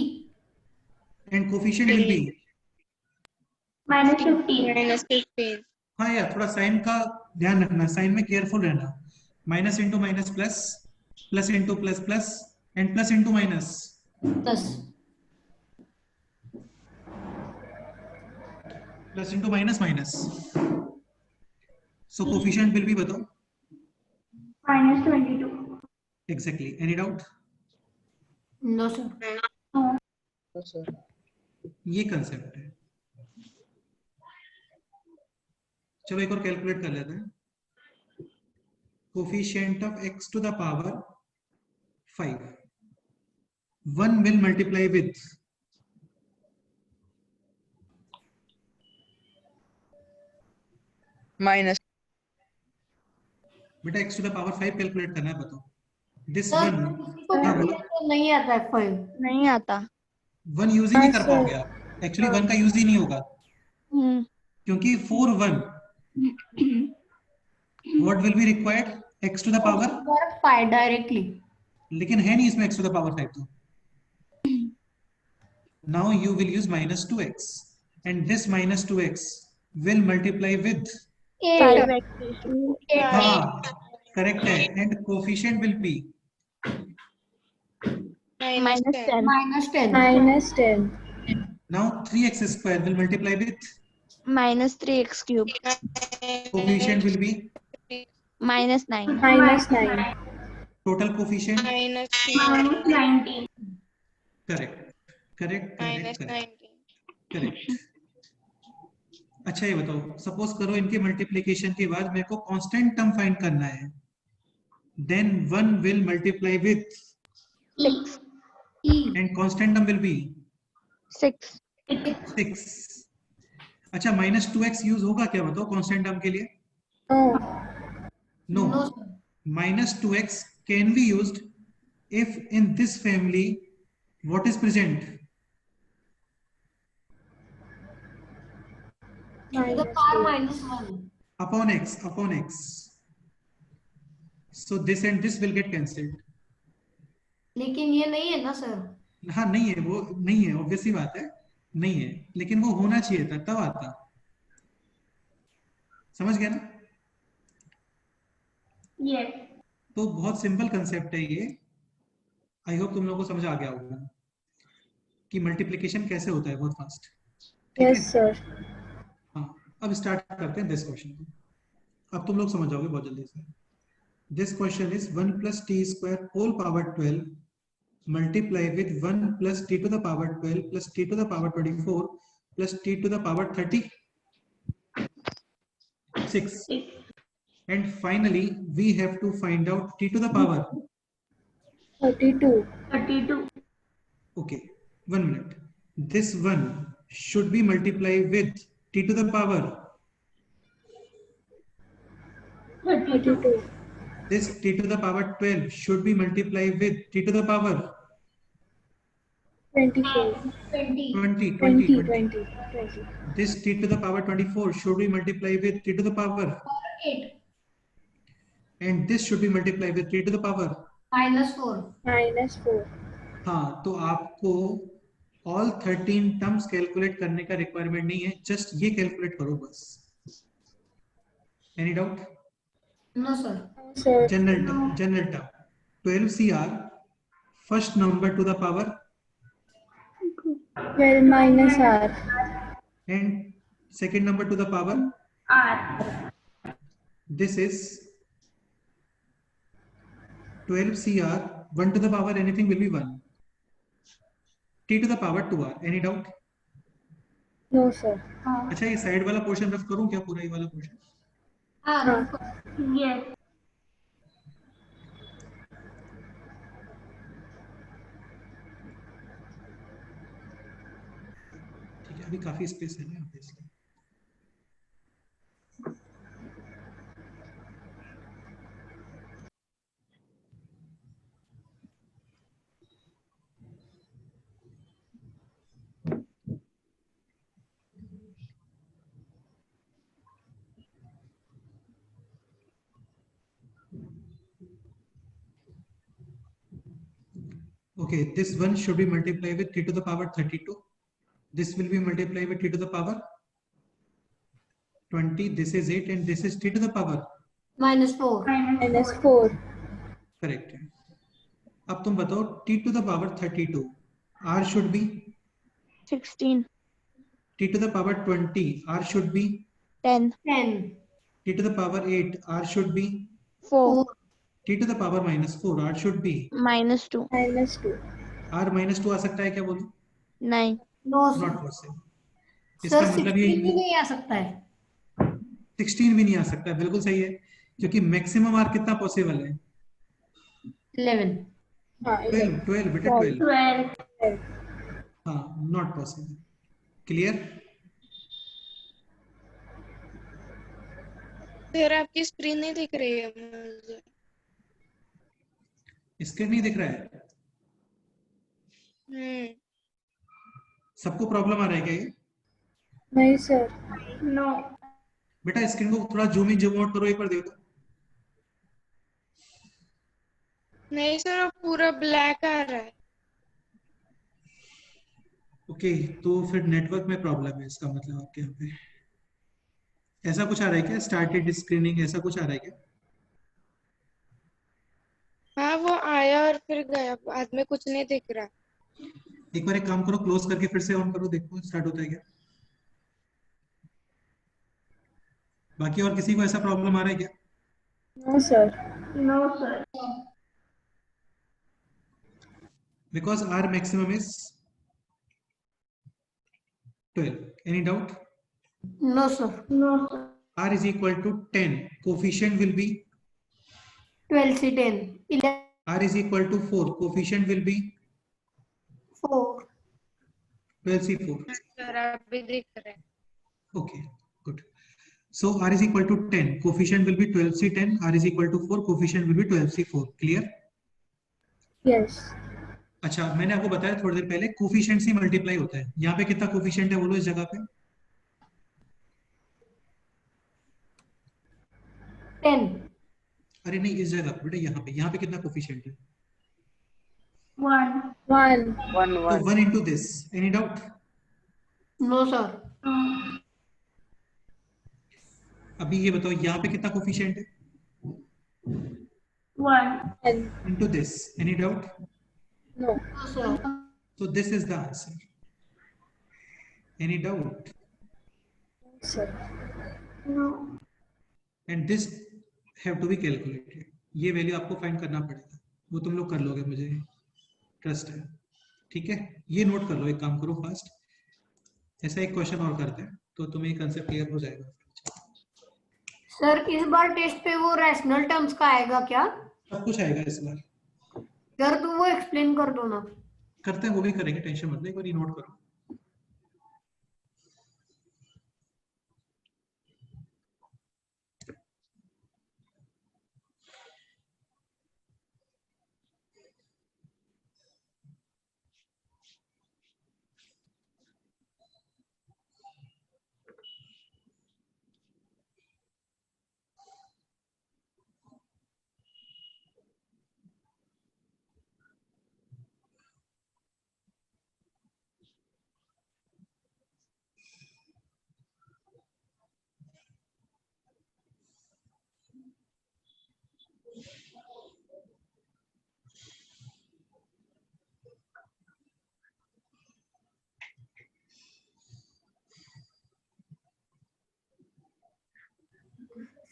and coefficient will be, -15. हाँ यार थोड़ा साइन का ध्यान रखना, साइन में केयरफुल रहना। Minus into minus plus, plus into plus plus and plus into minus, 10 plus into minus minus. So coefficient will be बताओ। -22. Exactly, any doubt? No sir. ये कंसेप्ट है। चलो एक और कैलकुलेट कर लेते हैं। Coefficient of x to the power 5, 1 will multiply with, minus बेटा x to the power 5 calculate करना है, बताओ। दिस सर 1, इसको हाँ बोलो। तो नहीं आता है 5। नहीं आता। 1 यूज ही नहीं कर हाँ, पाओगे आप, एक्चुअली 1 का यूज ही नहीं होगा क्योंकि 4 1 what will be required, x to the power, 5 directly. लेकिन है नहीं इसमें x to the power 5 तो। now you will use minus 2x and this minus 2x will multiply with, 8 हाँ करेक्ट है, and coefficient will be, -10. -10 -10. Now 3x square will multiply with minus 3x cube coefficient will be minus 9 -9. total coefficient. minus -19. Correct. Correct. minus Correct. 19. Correct. अच्छा ये बताओ, suppose करो इनके multiplication के बाद मेरे को कांस्टेंट टर्म फाइंड करना है, then 1 will multiply with 6 and constant term will be 6 6. अच्छा -2x यूज होगा क्या बताओ कांस्टेंट टर्म के लिए? No. No. No, sir. -2x can be used if in this family what is present? To the power -1. upon x. So this and this will get cancelled. लेकिन ये नहीं है ना सर. हाँ नहीं है, वो नहीं है, ऑब्वियसली बात है नहीं है, लेकिन वो होना चाहिए था तब आता. समझ गया ना? Yes. तो बहुत सिंपल कंसेप्ट है ये. आई होप तुम लोगों को समझ आ गया होगा कि मल्टीप्लिकेशन कैसे होता है बहुत फास्ट. Yes, sir. हाँ, अब स्टार्ट करते हैं दिस क्वेश्चन को. अब तुम लोग समझ जाओगे बहुत जल्दी से. This question is 1 + t² whole power 12 multiply with 1 + t to the power 12 + t to the power 24 + t to the power 36. And finally we have to find out t to the power. 32. Okay, 1 minute. This one should be multiplied with t to the power. 32. This t to the power 12 should be multiplied with t to the power 24. 20. 20. 20. This t to the power 24 should be multiplied with t to the power, 8. and this should be multiplied with t to the power. -4. -4. हाँ, तो आपको all 13 terms calculate करने का requirement नहीं है, just ये calculate करो बस. Any doubt? No, sir. Sir. General term 12 CR first number two the power 12 minus R. and second number to the power. This is 12 CR 1 to the power anything will be 1. T to the power 2R. Any doubt? No, sir. अच्छा ये side वाला portion rough करूं क्या, पूरा ये वाला portion? हाँ. Yes. ठीक है, अभी काफी स्पेस है ना यहाँ पे इसलिए. Okay, this one should be multiplied with t to the power 32. This will be multiplied with t to the power 20. This is 8 and this is t to the power. -4. -4. Correct है. अब तुम बताओ t to the power 32. R should be 16 t to the power 20. R should be 10 10. t to the power 8. R should be 4 t to the power -4. R should be -2 -2. R -2 आ सकता है क्या बोलो? 9 No, sir. Not possible. Sir इसका 16 मतलब भी ये नहीं आ सकता है. 16 भी नहीं आ सकता है. बिल्कुल सही है, क्योंकि मैक्सिमम R कितना पॉसिबल है? 11. हाँ, 12 बेटा 12. 12. हाँ, नॉट पॉसिबल. क्लियर? सर आपकी स्क्रीन नहीं दिख रही है मुझे. स्क्रीन नहीं दिख रहा है? सबको प्रॉब्लम आ रहा है क्या ये? नहीं, sir. No. बेटा स्क्रीन को थोड़ा जूम इन जूम आउट करो, एक बार देखो. नहीं सर, अब पूरा ब्लैक आ रहा है. ओके, तो फिर नेटवर्क में प्रॉब्लम है इसका मतलब आपके यहाँ पे. ऐसा कुछ आ रहा है क्या? स्टार्टेड स्क्रीनिंग ऐसा कुछ आ रहा है क्या? हाँ वो आया और फिर गया, बाद में कुछ नहीं दिख रहा. एक बार एक काम करो, क्लोज करके फिर से ऑन करो, देखो स्टार्ट होता है क्या। बाकी और किसी को ऐसा प्रॉब्लम आ रहा है क्या? No sir. No sir. Because R maximum is 12. Any doubt? No sir. No sir. R is equal to 10. Coefficient will be 12 से 10 11 R is equal to 4. Coefficient will be 4 12 C 4. Sir अभी देख रहे हैं। Okay, good. So R is equal to 10. Coefficient will be 12 C 10. R is equal to 4. Coefficient will be 12 C 4. Clear? Yes. अच्छा, मैंने आपको बताया थोड़ी देर पहले कोफिशिएंट से मल्टीप्लाई होता है। यहाँ पे कितना कोफिशिएंट है बोलो इस जगह पे? 10 अरे नहीं, इस जगह पे बेटा, यहाँ पे कितना कोफिशिएंट है? 1 1 तो 1 into this. Any doubt? No sir. अभी ये बताओ यहाँ पे कितना कोफिशिएंट है? 1 Into this. Any doubt? No no sir. So this is the answer. Any doubt? सर। नो And this have to be calculated. ये वैल्यू आपको फाइंड करना पड़ेगा, वो तुम लोग कर लोगे, मुझे ट्रस्ट है। ठीक है, ये नोट कर लो, एक काम करो फास्ट, ऐसा एक क्वेश्चन और करते हैं तो तुम्हें ये कंसेप्ट क्लियर हो जाएगा। सर इस बार टेस्ट पे वो रैशनल टर्म्स का आएगा क्या? सब कुछ आएगा इस बार। सर तो वो एक्सप्लेन कर दो ना। करते हैं, वो भी करेंगे, टेंशन मत लो, एक बार ये नोट करो।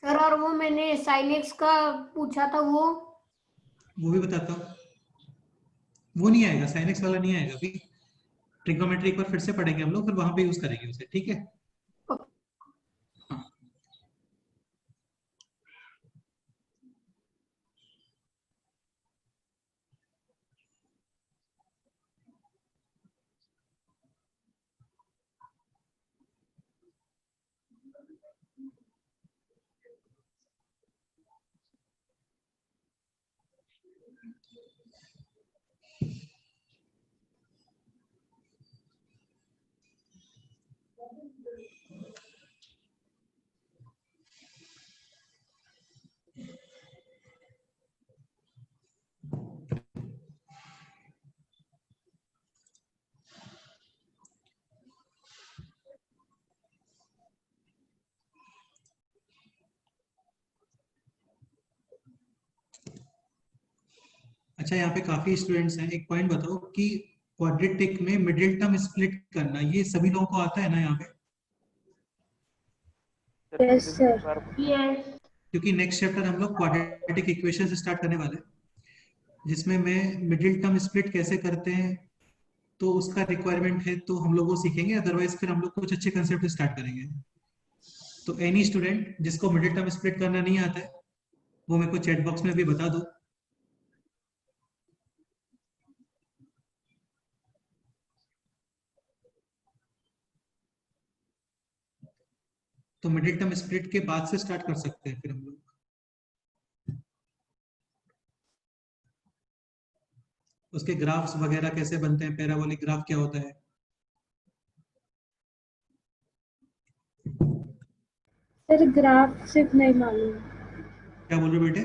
सर और वो मैंने साइन एक्स का पूछा था वो भी बताता हूँ। वो नहीं आएगा, साइन एक्स वाला नहीं आएगा अभी। ट्रिग्नोमेट्री एक बार फिर से पढ़ेंगे हम लोग, फिर वहां पे यूज करेंगे उसे, ठीक है? अच्छा, यहाँ पे काफी स्टूडेंट्स हैं, एक पॉइंट बताओ कि क्वाड्रेटिक में मिडिल टर्म स्प्लिट करना, ये सभी लोगों को आता है ना यहाँ पे? Yes sir. यस क्योंकि नेक्स्ट चैप्टर हम लोग क्वाड्रेटिक इक्वेशन से स्टार्ट करने वाले हैं, जिसमें मैं मिडिल टर्म स्प्लिट कैसे करते हैं तो उसका रिक्वायरमेंट है, तो हम लोग वो सीखेंगे। अदरवाइज फिर हम लोग कुछ अच्छे कंसेप्ट स्टार्ट करेंगे। तो एनी स्टूडेंट जिसको मिडिल टर्म स्प्लिट करना नहीं आता है वो मेरे को चैट बॉक्स में भी बता दो। तो मिडिल टर्म स्प्लिट के बाद से स्टार्ट कर सकते हैं फिर हम लोग। उसके ग्राफ्स वगैरह कैसे बनते हैं, पैराबोलिक ग्राफ क्या होता है? सर ग्राफ सिर्फ नहीं मालूम। क्या बोल रहे हो बेटे?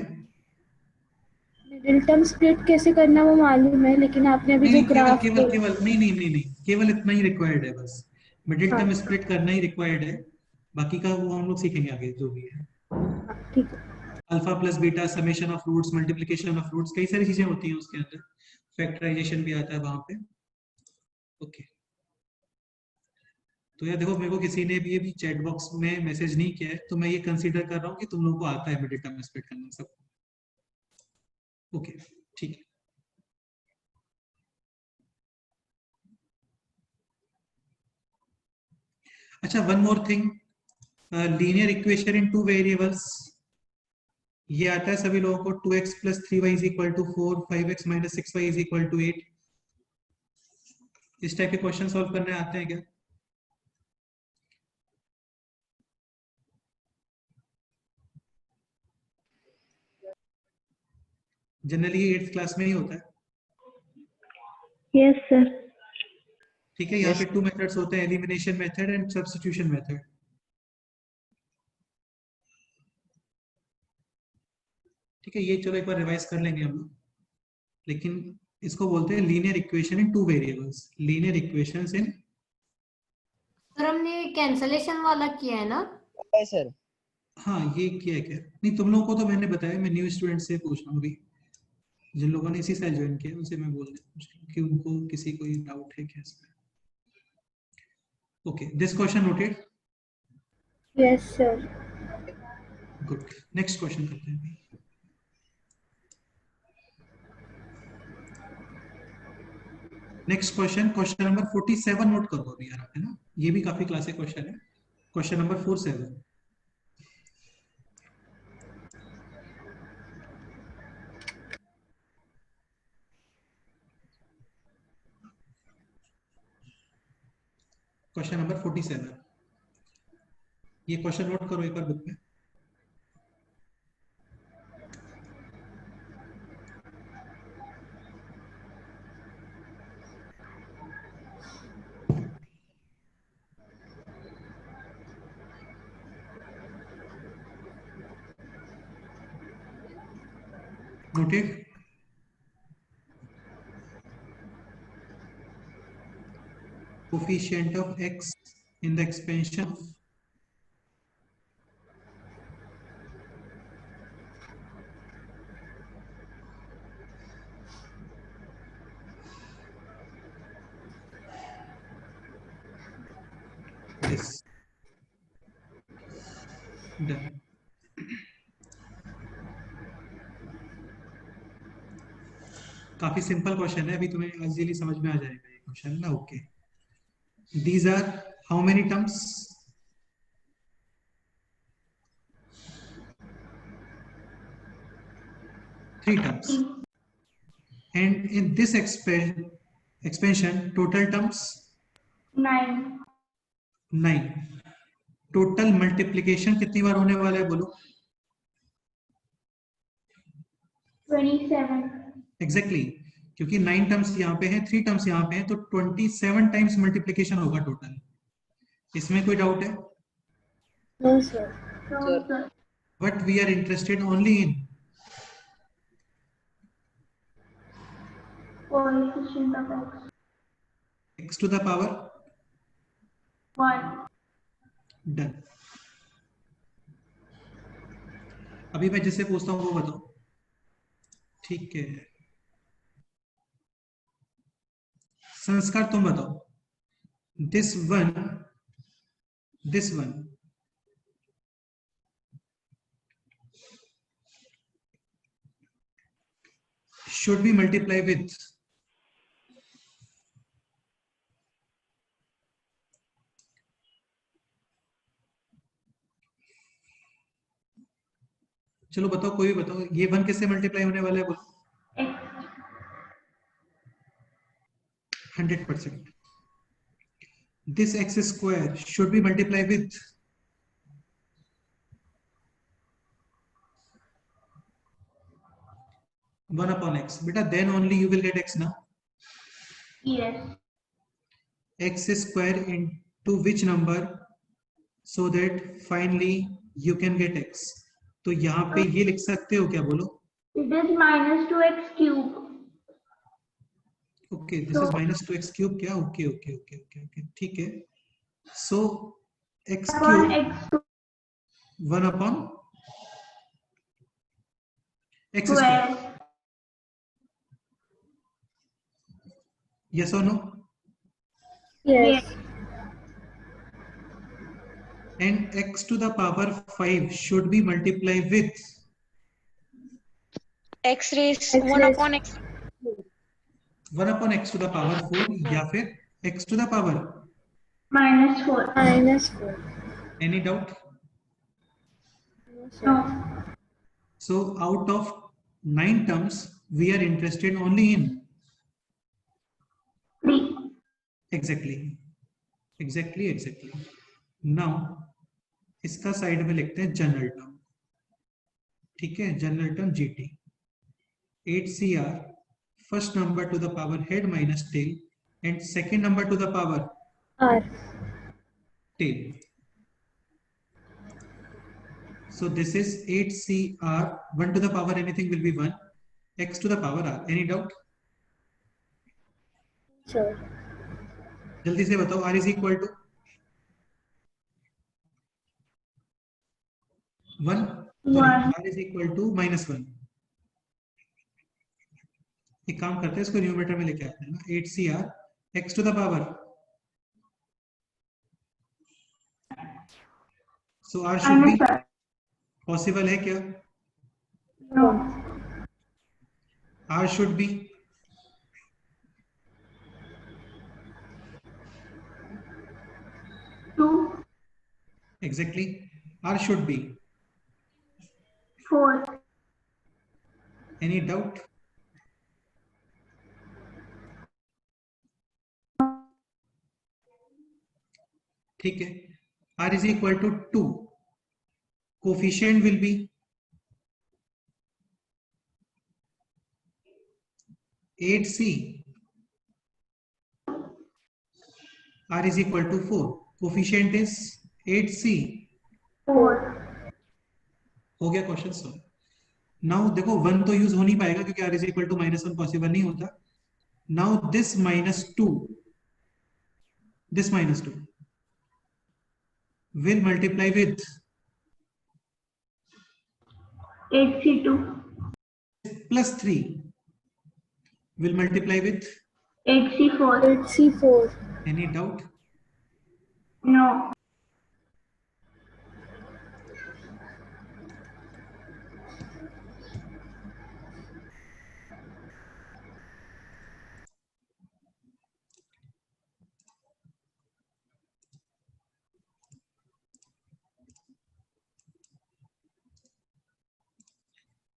मिडिल टर्म स्प्लिट कैसे करना वो मालूम है, लेकिन आपने अभी नहीं, जो ग्राफ केवल केवल नहीं, केवल इतना ही रिक्वायर्ड है बस। मिडिल टर्म हाँ। स्प्लिट करना ही रिक्वायर्ड है, बाकी का वो हम लोग सीखेंगे आगे जो भी है। ठीक है। Alpha plus beta, summation of roots, multiplication of roots, कई सारी चीजें होती हैं उसके अंदर, फैक्टराइजेशन भी आता है वहां पे। ओके तो यार देखो, मेरे को किसी ने भी अभी चैट बॉक्स में मैसेज नहीं किया है, तो मैं ये कंसीडर कर रहा हूँ कि तुम लोगों को आता है डेटा में स्प्लिट करना सब। ओके ठीक है। अच्छा, one more thing, linear equation in two variables, ये आता है सभी लोगों को। 2x + 3y = 4, 5x - 6y = 8। इस टाइप के क्वेश्चन सॉल्व करने आते हैं क्या? जनरली 8th क्लास में ही होता है। Yes sir. ठीक है, यहाँ पे 2 मेथड्स होते हैं, elimination method and substitution method. ठीक है, ये चलो एक बार रिवाइज कर लेंगे हम लोग, लेकिन इसको बोलते हैं linear equation in two variables. Linear equations in, sir हमने कैंसलेशन वाला किया है ना? सर हाँ ये किया है क्या? नहीं, तुम लोगों को तो मैंने बताया, मैं न्यू स्टूडेंट से पूछ रहा हूँ अभी, जिन लोगों ने इसी साल ज्वाइन किया उनसे मैं बोल रहा हूँ कि उनको किसी कोई डाउट है क्या इसमें। Okay, this question noted? Yes sir. Good, next question करते हैं अभी। Next question, question number 47 note करो अभी यार, है ना? ये भी काफी क्लासिक क्वेश्चन है। Question number 47। क्वेश्चन नंबर 47, ये क्वेश्चन नोट करो एक बार बुक में। Noted? Coefficient of x in the expansion of this. Done. काफी सिंपल क्वेश्चन है, अभी तुम्हें इजीली समझ में आ जाएगा ये क्वेश्चन ना। Okay, these are how many terms? Three terms. And in this expansion, total terms 9. 9. Total multiplication कितनी बार होने वाला है बोलो? 27. एग्जैक्टली, क्योंकि 9 टर्म्स यहाँ पे हैं, 3 टर्म्स यहाँ पे हैं, तो 27 टाइम्स मल्टीप्लीकेशन होगा टोटल। इसमें कोई डाउट है? No sir. So, sir, but we are interested only in coefficient of x x to the power 1. Done. अभी मैं जिससे पूछता हूँ वो बताओ, ठीक है? संस्कार तुम बताओ, this one should be multiplied with चलो बताओ, कोई भी बताओ, ये 1 किससे मल्टीप्लाई होने वाला है बोलो? X 100%. This x square should be multiplied with 1 upon x. Beta, then only you will get x now. yes. X square into which number, so that finally you can get x. तो यहाँ पे ये लिख सकते हो क्या बोलो? It is minus 2x cube. Okay, this is minus 2x cube क्या? Okay, ठीक है। So x Upon cube x 1 upon x square. square. Yes or no? Yes. And x to the power 5 should be multiplied with x raised X 1 raised upon x 1 upon x to the power 4 या फिर x to the power. -4. -4. Any doubt? No, sir. No. So out of 9 terms, we are interested only in 3. exactly. Now इसका side में लिखते हैं general term. ठीक है, general term GT 8CR first number to the power head minus tail and second number to the power R. tail. So this is 8CR 1 to the power anything will be 1 x to the power R. Any doubt? Sir. जल्दी से बताओ. R is equal to 1. One. R is equal to -1. एक काम करते हैं, इसको numerator में लेके आते हैं ना. 8CR x to the power. So R should be -5. possible है क्या? No. R should be 2. exactly. R should be. 4. Any doubt? ठीक है. R is equal to 2. Coefficient will be 8C. R is equal to 4. Coefficient is 8C. 4. हो गया question solve. Now देखो 1 तो use हो नहीं पाएगा क्योंकि R is equal to -1 possible नहीं होता. Now this -2 will multiply with 8C2. +3 will multiply with 8C4. 8C4. any doubt? No.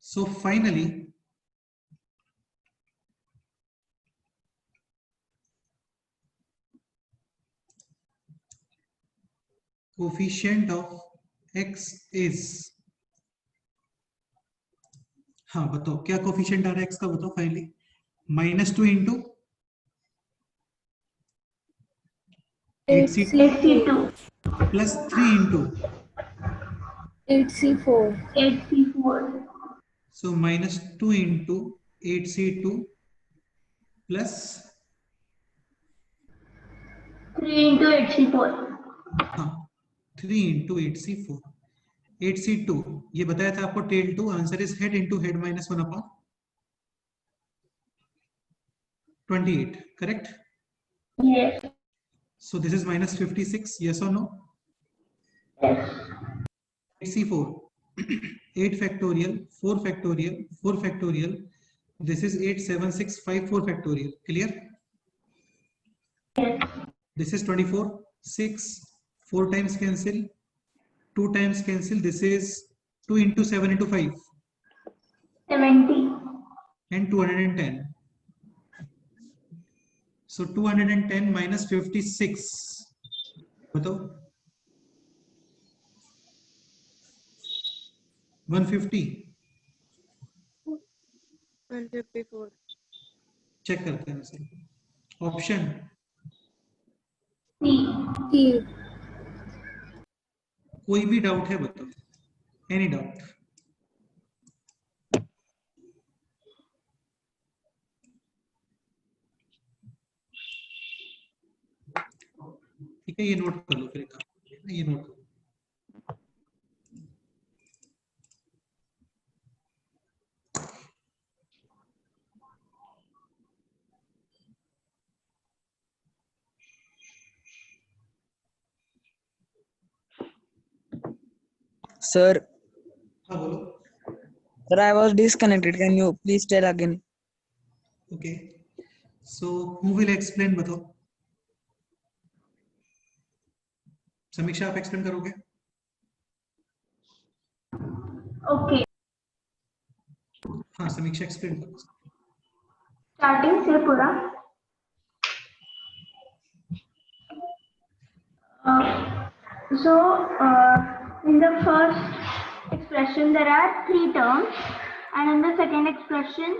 So finally, coefficient of x is, हाँ बताओ क्या कोफिशिएंट आ रहा है x का, बताओ finally. -2 into 8C2. +3 into 8C4. 8C4. so -2 into 8C2 plus 3 into 8C4. हाँ 3 into 8C4. 8C2 ये बताया था आपको tell 2. Answer is head into head -1 upon 28. Correct. Yes. So this is -56. Yes or no? Yes. 8C4 8 factorial 4 factorial 4 factorial. This is 87654 factorial. Clear? Yes. This is 24. 6 4 times cancel, 2 times cancel. This is 2 into 7 into 5 70. and 210. So 210 minus 56. बताओ. 150. 154. Check करते हैं sir. Option C. E. कोई भी doubt है बताओ. Any doubt? ठीक है, ये नोट कर लो फिर एक काम. ये नोट करो. Sir, हाँ बोलो. sir, I was disconnected. Can you please tell again? Okay. So who will explain? बताओ. समीक्षा आप एक्सप्लेन करोगे? Okay. हाँ समीक्षा एक्सप्लेन करो. Starting से पूरा. So in the first expression there are 3 terms, and in the second expression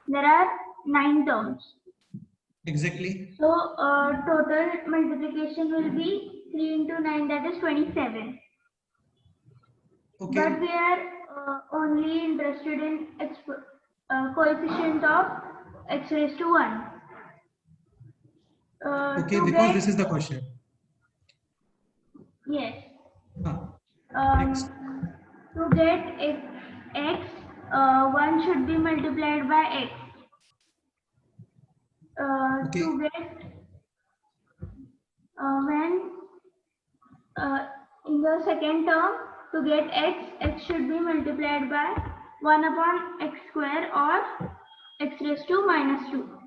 there are 9 terms. Exactly. So total multiplication will be 3 into 9, that is 27. Okay. But we are only interested in coefficient of x raised to 1. Okay, to because get, this is the question. yes. हाँ. Next. To get x, 1 should be multiplied by x. Okay. To get when in the second term, to get x should be multiplied by 1 upon x square or x raised to minus 2.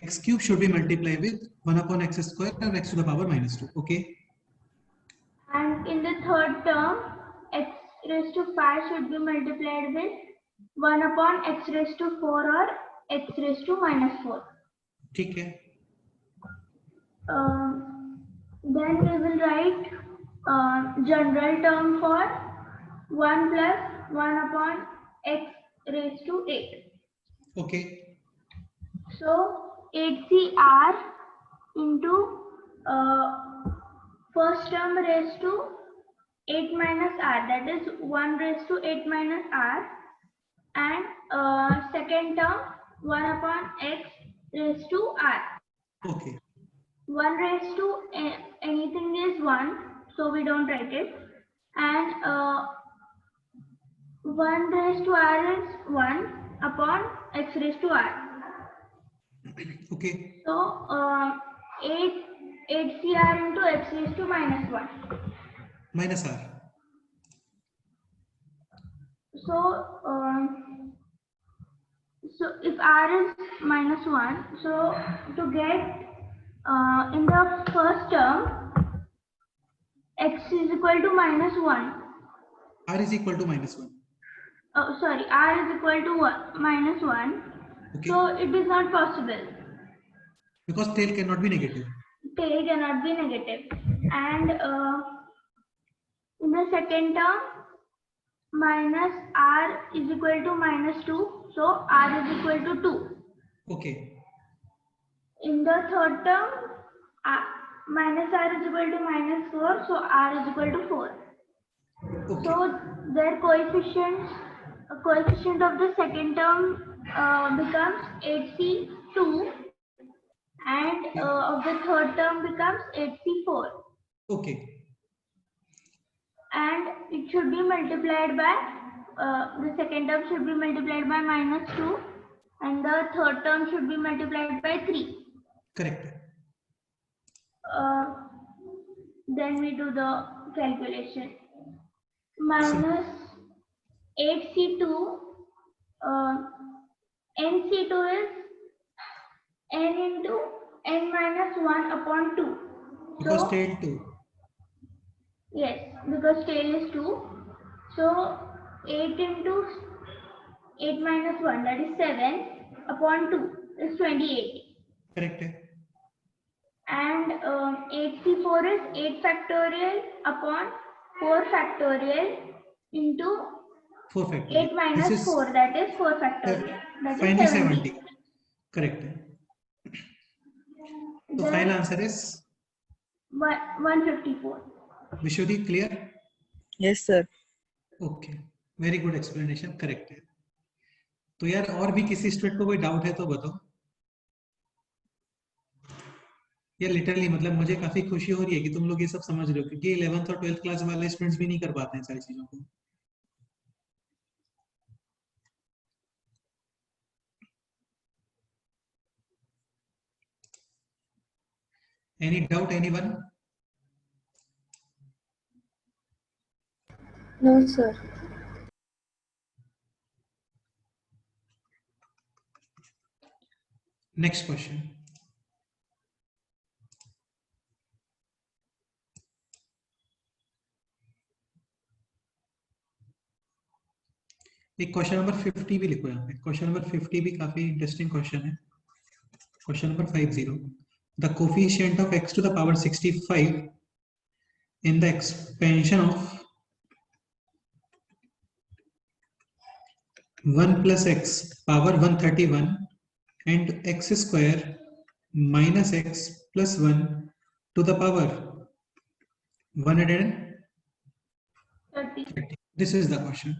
X cube should be multiplied with 1 upon x square and x to the power minus 2. Okay. And in the third term, x raised to 5 should be multiplied with 1 upon x raised to 4 or x raised to minus 4. ठीक है. Then we will write general term for 1 plus 1 upon x raised to 8. Okay. So 8CR into first term raised to 8 minus r, that is 1 raised to 8 minus r, and second term 1 upon x raised to r. Okay. 1 raised to anything is 1, so we don't write it, and 1 raised to r is 1 upon x raised to r. Okay. So 8CR into x raised to minus 1. Minus r. So so if r is minus 1, so to get in the first term x is equal to minus 1. R is equal to minus 1. Oh, sorry, r is equal to minus 1. Okay. So it is not possible. Because tail cannot be negative. Tail cannot be negative. And in the second term, minus r is equal to minus 2. So r is equal to 2. Okay. In the third term, minus r is equal to minus 4. So r is equal to 4. Okay. So their coefficient of the second term becomes 8C2, and of the third term becomes 8C4, Okay. and it should be multiplied by the second term should be multiplied by minus 2, and the third term should be multiplied by 3. Correct. Then we do the calculation. Minus 8C2, NC2 is n into n minus 1 upon 2. Because So, tail 2. yes, because tail is 2. So 8 into 8 minus 1, that is 7, upon 2 is 28. Correct. And 8C4 is 8 factorial upon 4 factorial into 4 factorial. 8 minus This is 4, that is 4 factorial. That finally is 70. 70. Correct. So Then final answer is 154. Vishwadi, clear? Yes, sir. Okay, very good explanation. Correct है. तो यार और भी किसी student को कोई doubt है तो बताओ. ये लिटरली मतलब मुझे काफी खुशी हो रही है कि तुम लोग ये सब समझ रहे हो, क्योंकि 11th और 12th क्लास वाले स्टूडेंट्स भी नहीं कर पाते हैं सारी चीजों को. Any doubt, anyone? No, sir. Next question, एक क्वेश्चन नंबर 50 भी लिखो यहाँ पे। क्वेश्चन नंबर 50 भी काफी इंटरेस्टिंग क्वेश्चन है। Question number 50, the coefficient of x to the power 65 in the expansion of 1 plus x power 131 and x square minus x plus 1 to the power 130. 30. This is the question.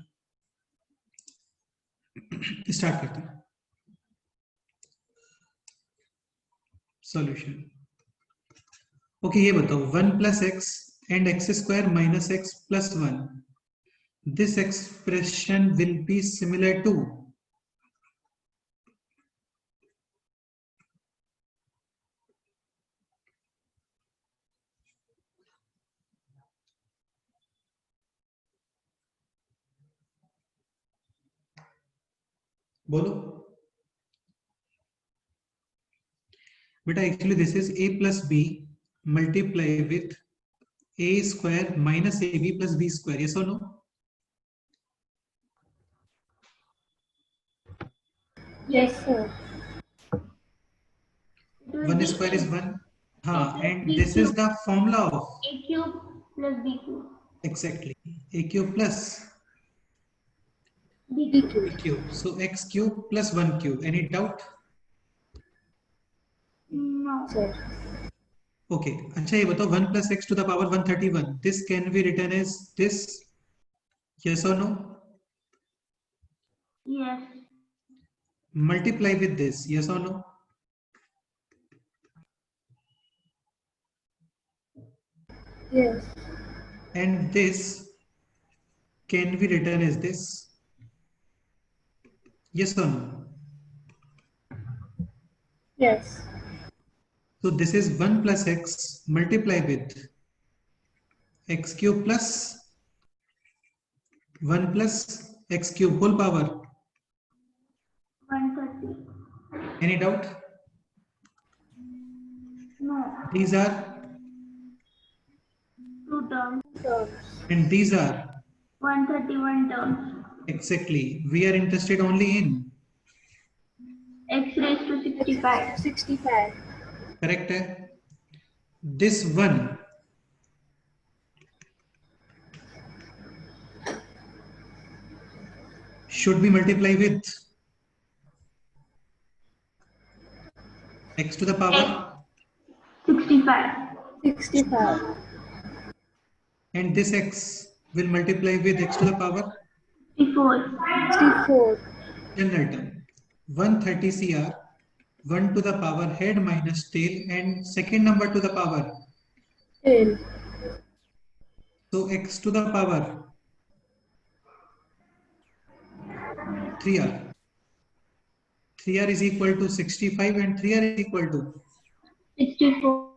Start करते हैं solution. Okay, ये बताओ 1 plus x and x square minus x plus 1, this expression will be similar to बोलो बेटा। Actually this is a plus b multiply with a square minus ab plus b square, yes or no? Yes, sir. 1 square is 1, हाँ, and this is the formula of A cube plus B cube. exactly a cube plus B B cube. cube. b cube, so x cube plus 1 cube. Any doubt? No. Sir. Okay, अच्छा ये बताओ 1 plus x to the power 131, this can be written as this, yes or no? Yes. Multiply with this, yes or no? Yes. And this can be written as this, yes or no? Yes. So this is 1 plus x multiply with x cube plus 1 plus x cube whole power. 130. Any doubt? No. These are, 2 terms. Terms. and these are 131 terms. exactly. We are interested only in, X raised to 65. 65. correct है? This one should be multiplied with x to the power, 65. 65. and this x will multiply with x to the power 64. 64. general term 130 cr, 1 to the power head minus tail, and second number to the power, 10. so x to the power 3r. 3r is equal to 65 and 3r is equal to 64.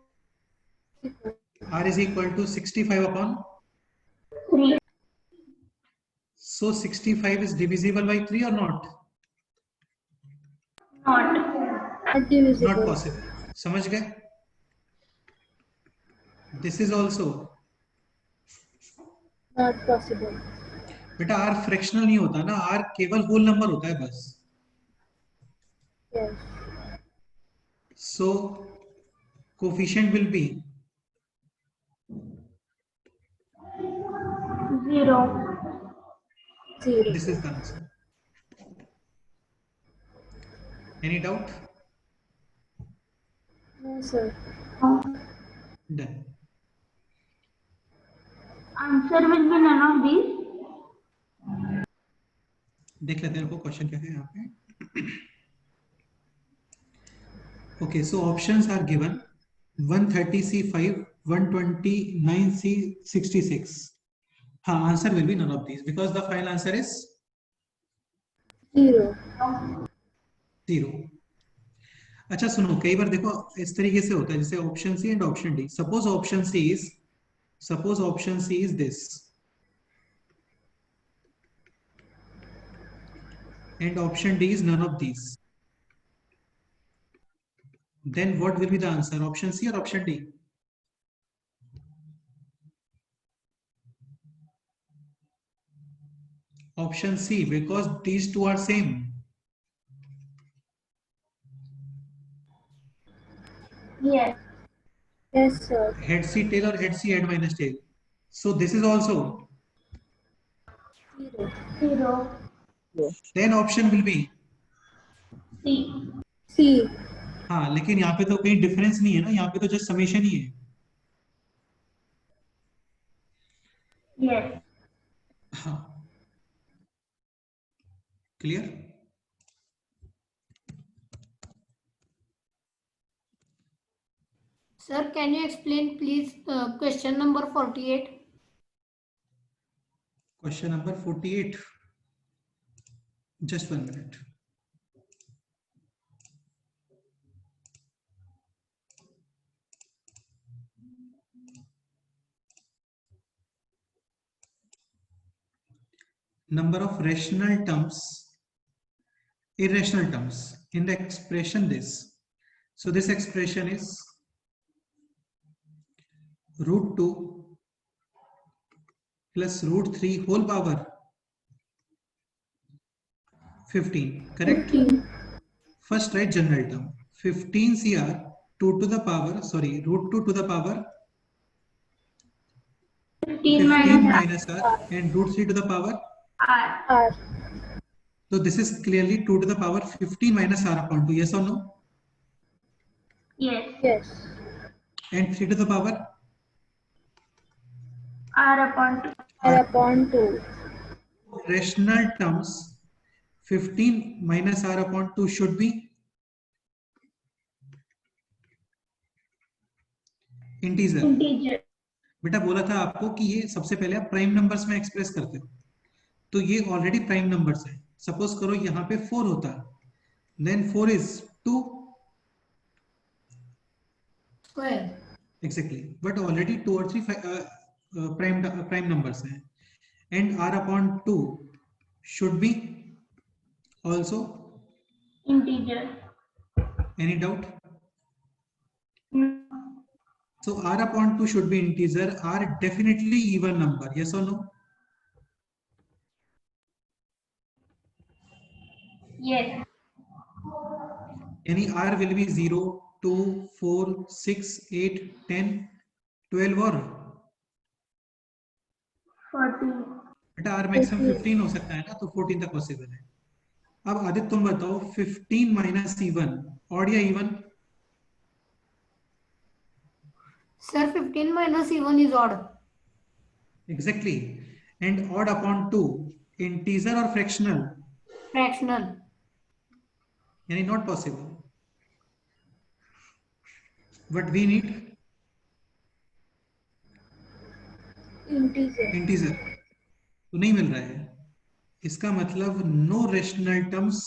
r is equal to 65 upon, 3. so 65 is divisible by 3 or not? Not. Not divisible. Not possible. समझ गए? This is also, Not possible. बेटा r fractional नहीं होता ना, r केवल whole number होता है बस। Yes. So coefficient will be 0. 0. this is the answer. Any doubt? No, sir. Done. Answer will be none of these. देख लेते हैं आपको क्वेश्चन क्या है यहाँ पे। Okay, so options are given 130C5, 129C66. हाँ, answer will be none of these because the final answer is 0. 0. अच्छा सुनो, कई बार देखो इस तरीके से होता है जैसे option C and option D. Suppose option C is this, and option D is none of these. Then what will be the answer? Option C or option D? Option C, because these two are same. Yes. Yes, sir. Head C tail or head C head minus tail. So this is also. 0. 0. Then option will be. C. C. हाँ, लेकिन यहाँ पे तो कहीं difference नहीं है ना, यहाँ पे तो जस्ट समेशन ही है. Yes. हाँ. Clear? Sir, can you explain please question number 48? Question number 48. Just 1 minute. Number of rational terms, irrational terms in the expression this. So this expression is root 2 plus root 3 whole power 15, correct? 15. First write general term. 15 CR 2 to the power, sorry, root 2 to the power 15 minus R and root 3 to the power. R. R. So this is clearly 2 to the power 15 minus R upon 2. Yes or no? Yes. Yes. And 3 to the power R upon 2. R upon 2. rational terms 15 minus R upon 2 should be integer. Integer. बेटा बोला था आपको कि ये सबसे पहले आप prime numbers में एक्सप्रेस करते हो, तो ये ऑलरेडी प्राइम नंबर्स है. सपोज करो यहाँ पे 4 होता, then 4 is 2 Square. Exactly, but already 2 और 3 प्राइम नंबर्स हैं, and R upon 2 should be also. Integer. Any doubt? No. So R upon 2 should be integer. R definitely even number. Yes or no? Yes. Any R will be 0, 2, 4, 6, 8, 10, 12 or 14. बेटा R maximum 15 हो सकता है ना, तो 14 तक possible है. अब आदित्य तुम बताओ 15 minus E1 odd या even? Sir, 15 minus E1 is odd. Exactly. And odd upon 2 integer or fractional? Fractional. Yani not possible. But we need Integer. तो नहीं मिल रहा है. इसका मतलब no rational terms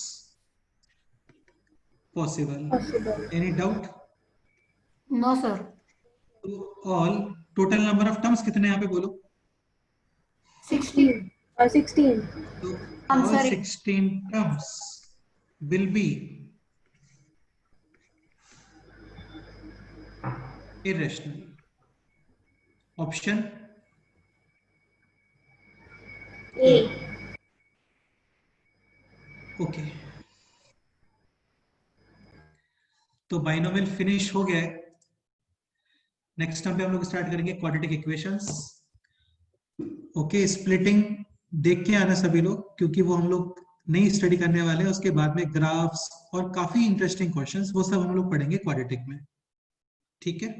possible. Possible. Any doubt? No, sir. तो all total number of terms कितने यहाँ पे बोलो? 16. 16. तो I'm all sorry. 16 terms will be irrational. Option A. okay. तो बाइनोमियल फिनिश हो गया है. नेक्स्ट टाइम पे हम लोग स्टार्ट करेंगे क्वाड्रेटिक इक्वेशंस. ओके, स्प्लिटिंग देख के आना सभी लोग, क्योंकि वो हम लोग नहीं स्टडी करने वाले हैं. उसके बाद में ग्राफ्स और काफी इंटरेस्टिंग क्वेश्चंस वो सब हम लोग पढ़ेंगे क्वाड्रेटिक में. ठीक है?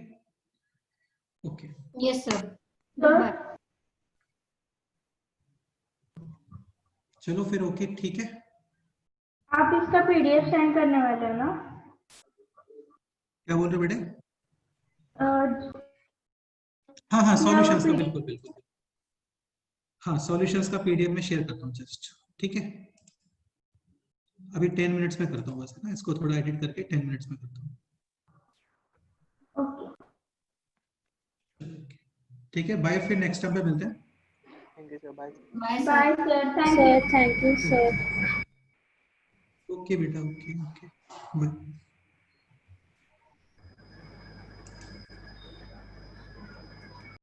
Okay. Yes, sir. Sir. Goodbye. चलो फिर ओके, ठीक है. आप इसका PDF सेंड करने वाले हो ना? क्या बोल रहे बेटे? अह, हाँ सॉल्यूशंस का PDF बिल्कुल बिल्कुल. हाँ, सॉल्यूशंस का PDF में शेयर करता हूँ जस्ट. ठीक है, अभी 10 मिनट्स में करता हूँ बस, है ना. इसको थोड़ा एडिट करके 10 मिनट्स में करता हूँ. ओके. ठीक है, बाय. फिर नेक्स्ट टाइम पे मिलते हैं. Thank you, sir. Bye. Bye, sir. Bye sir. Thank you. Sir, thank you, sir. Okay बेटा, ओके ओके बाय।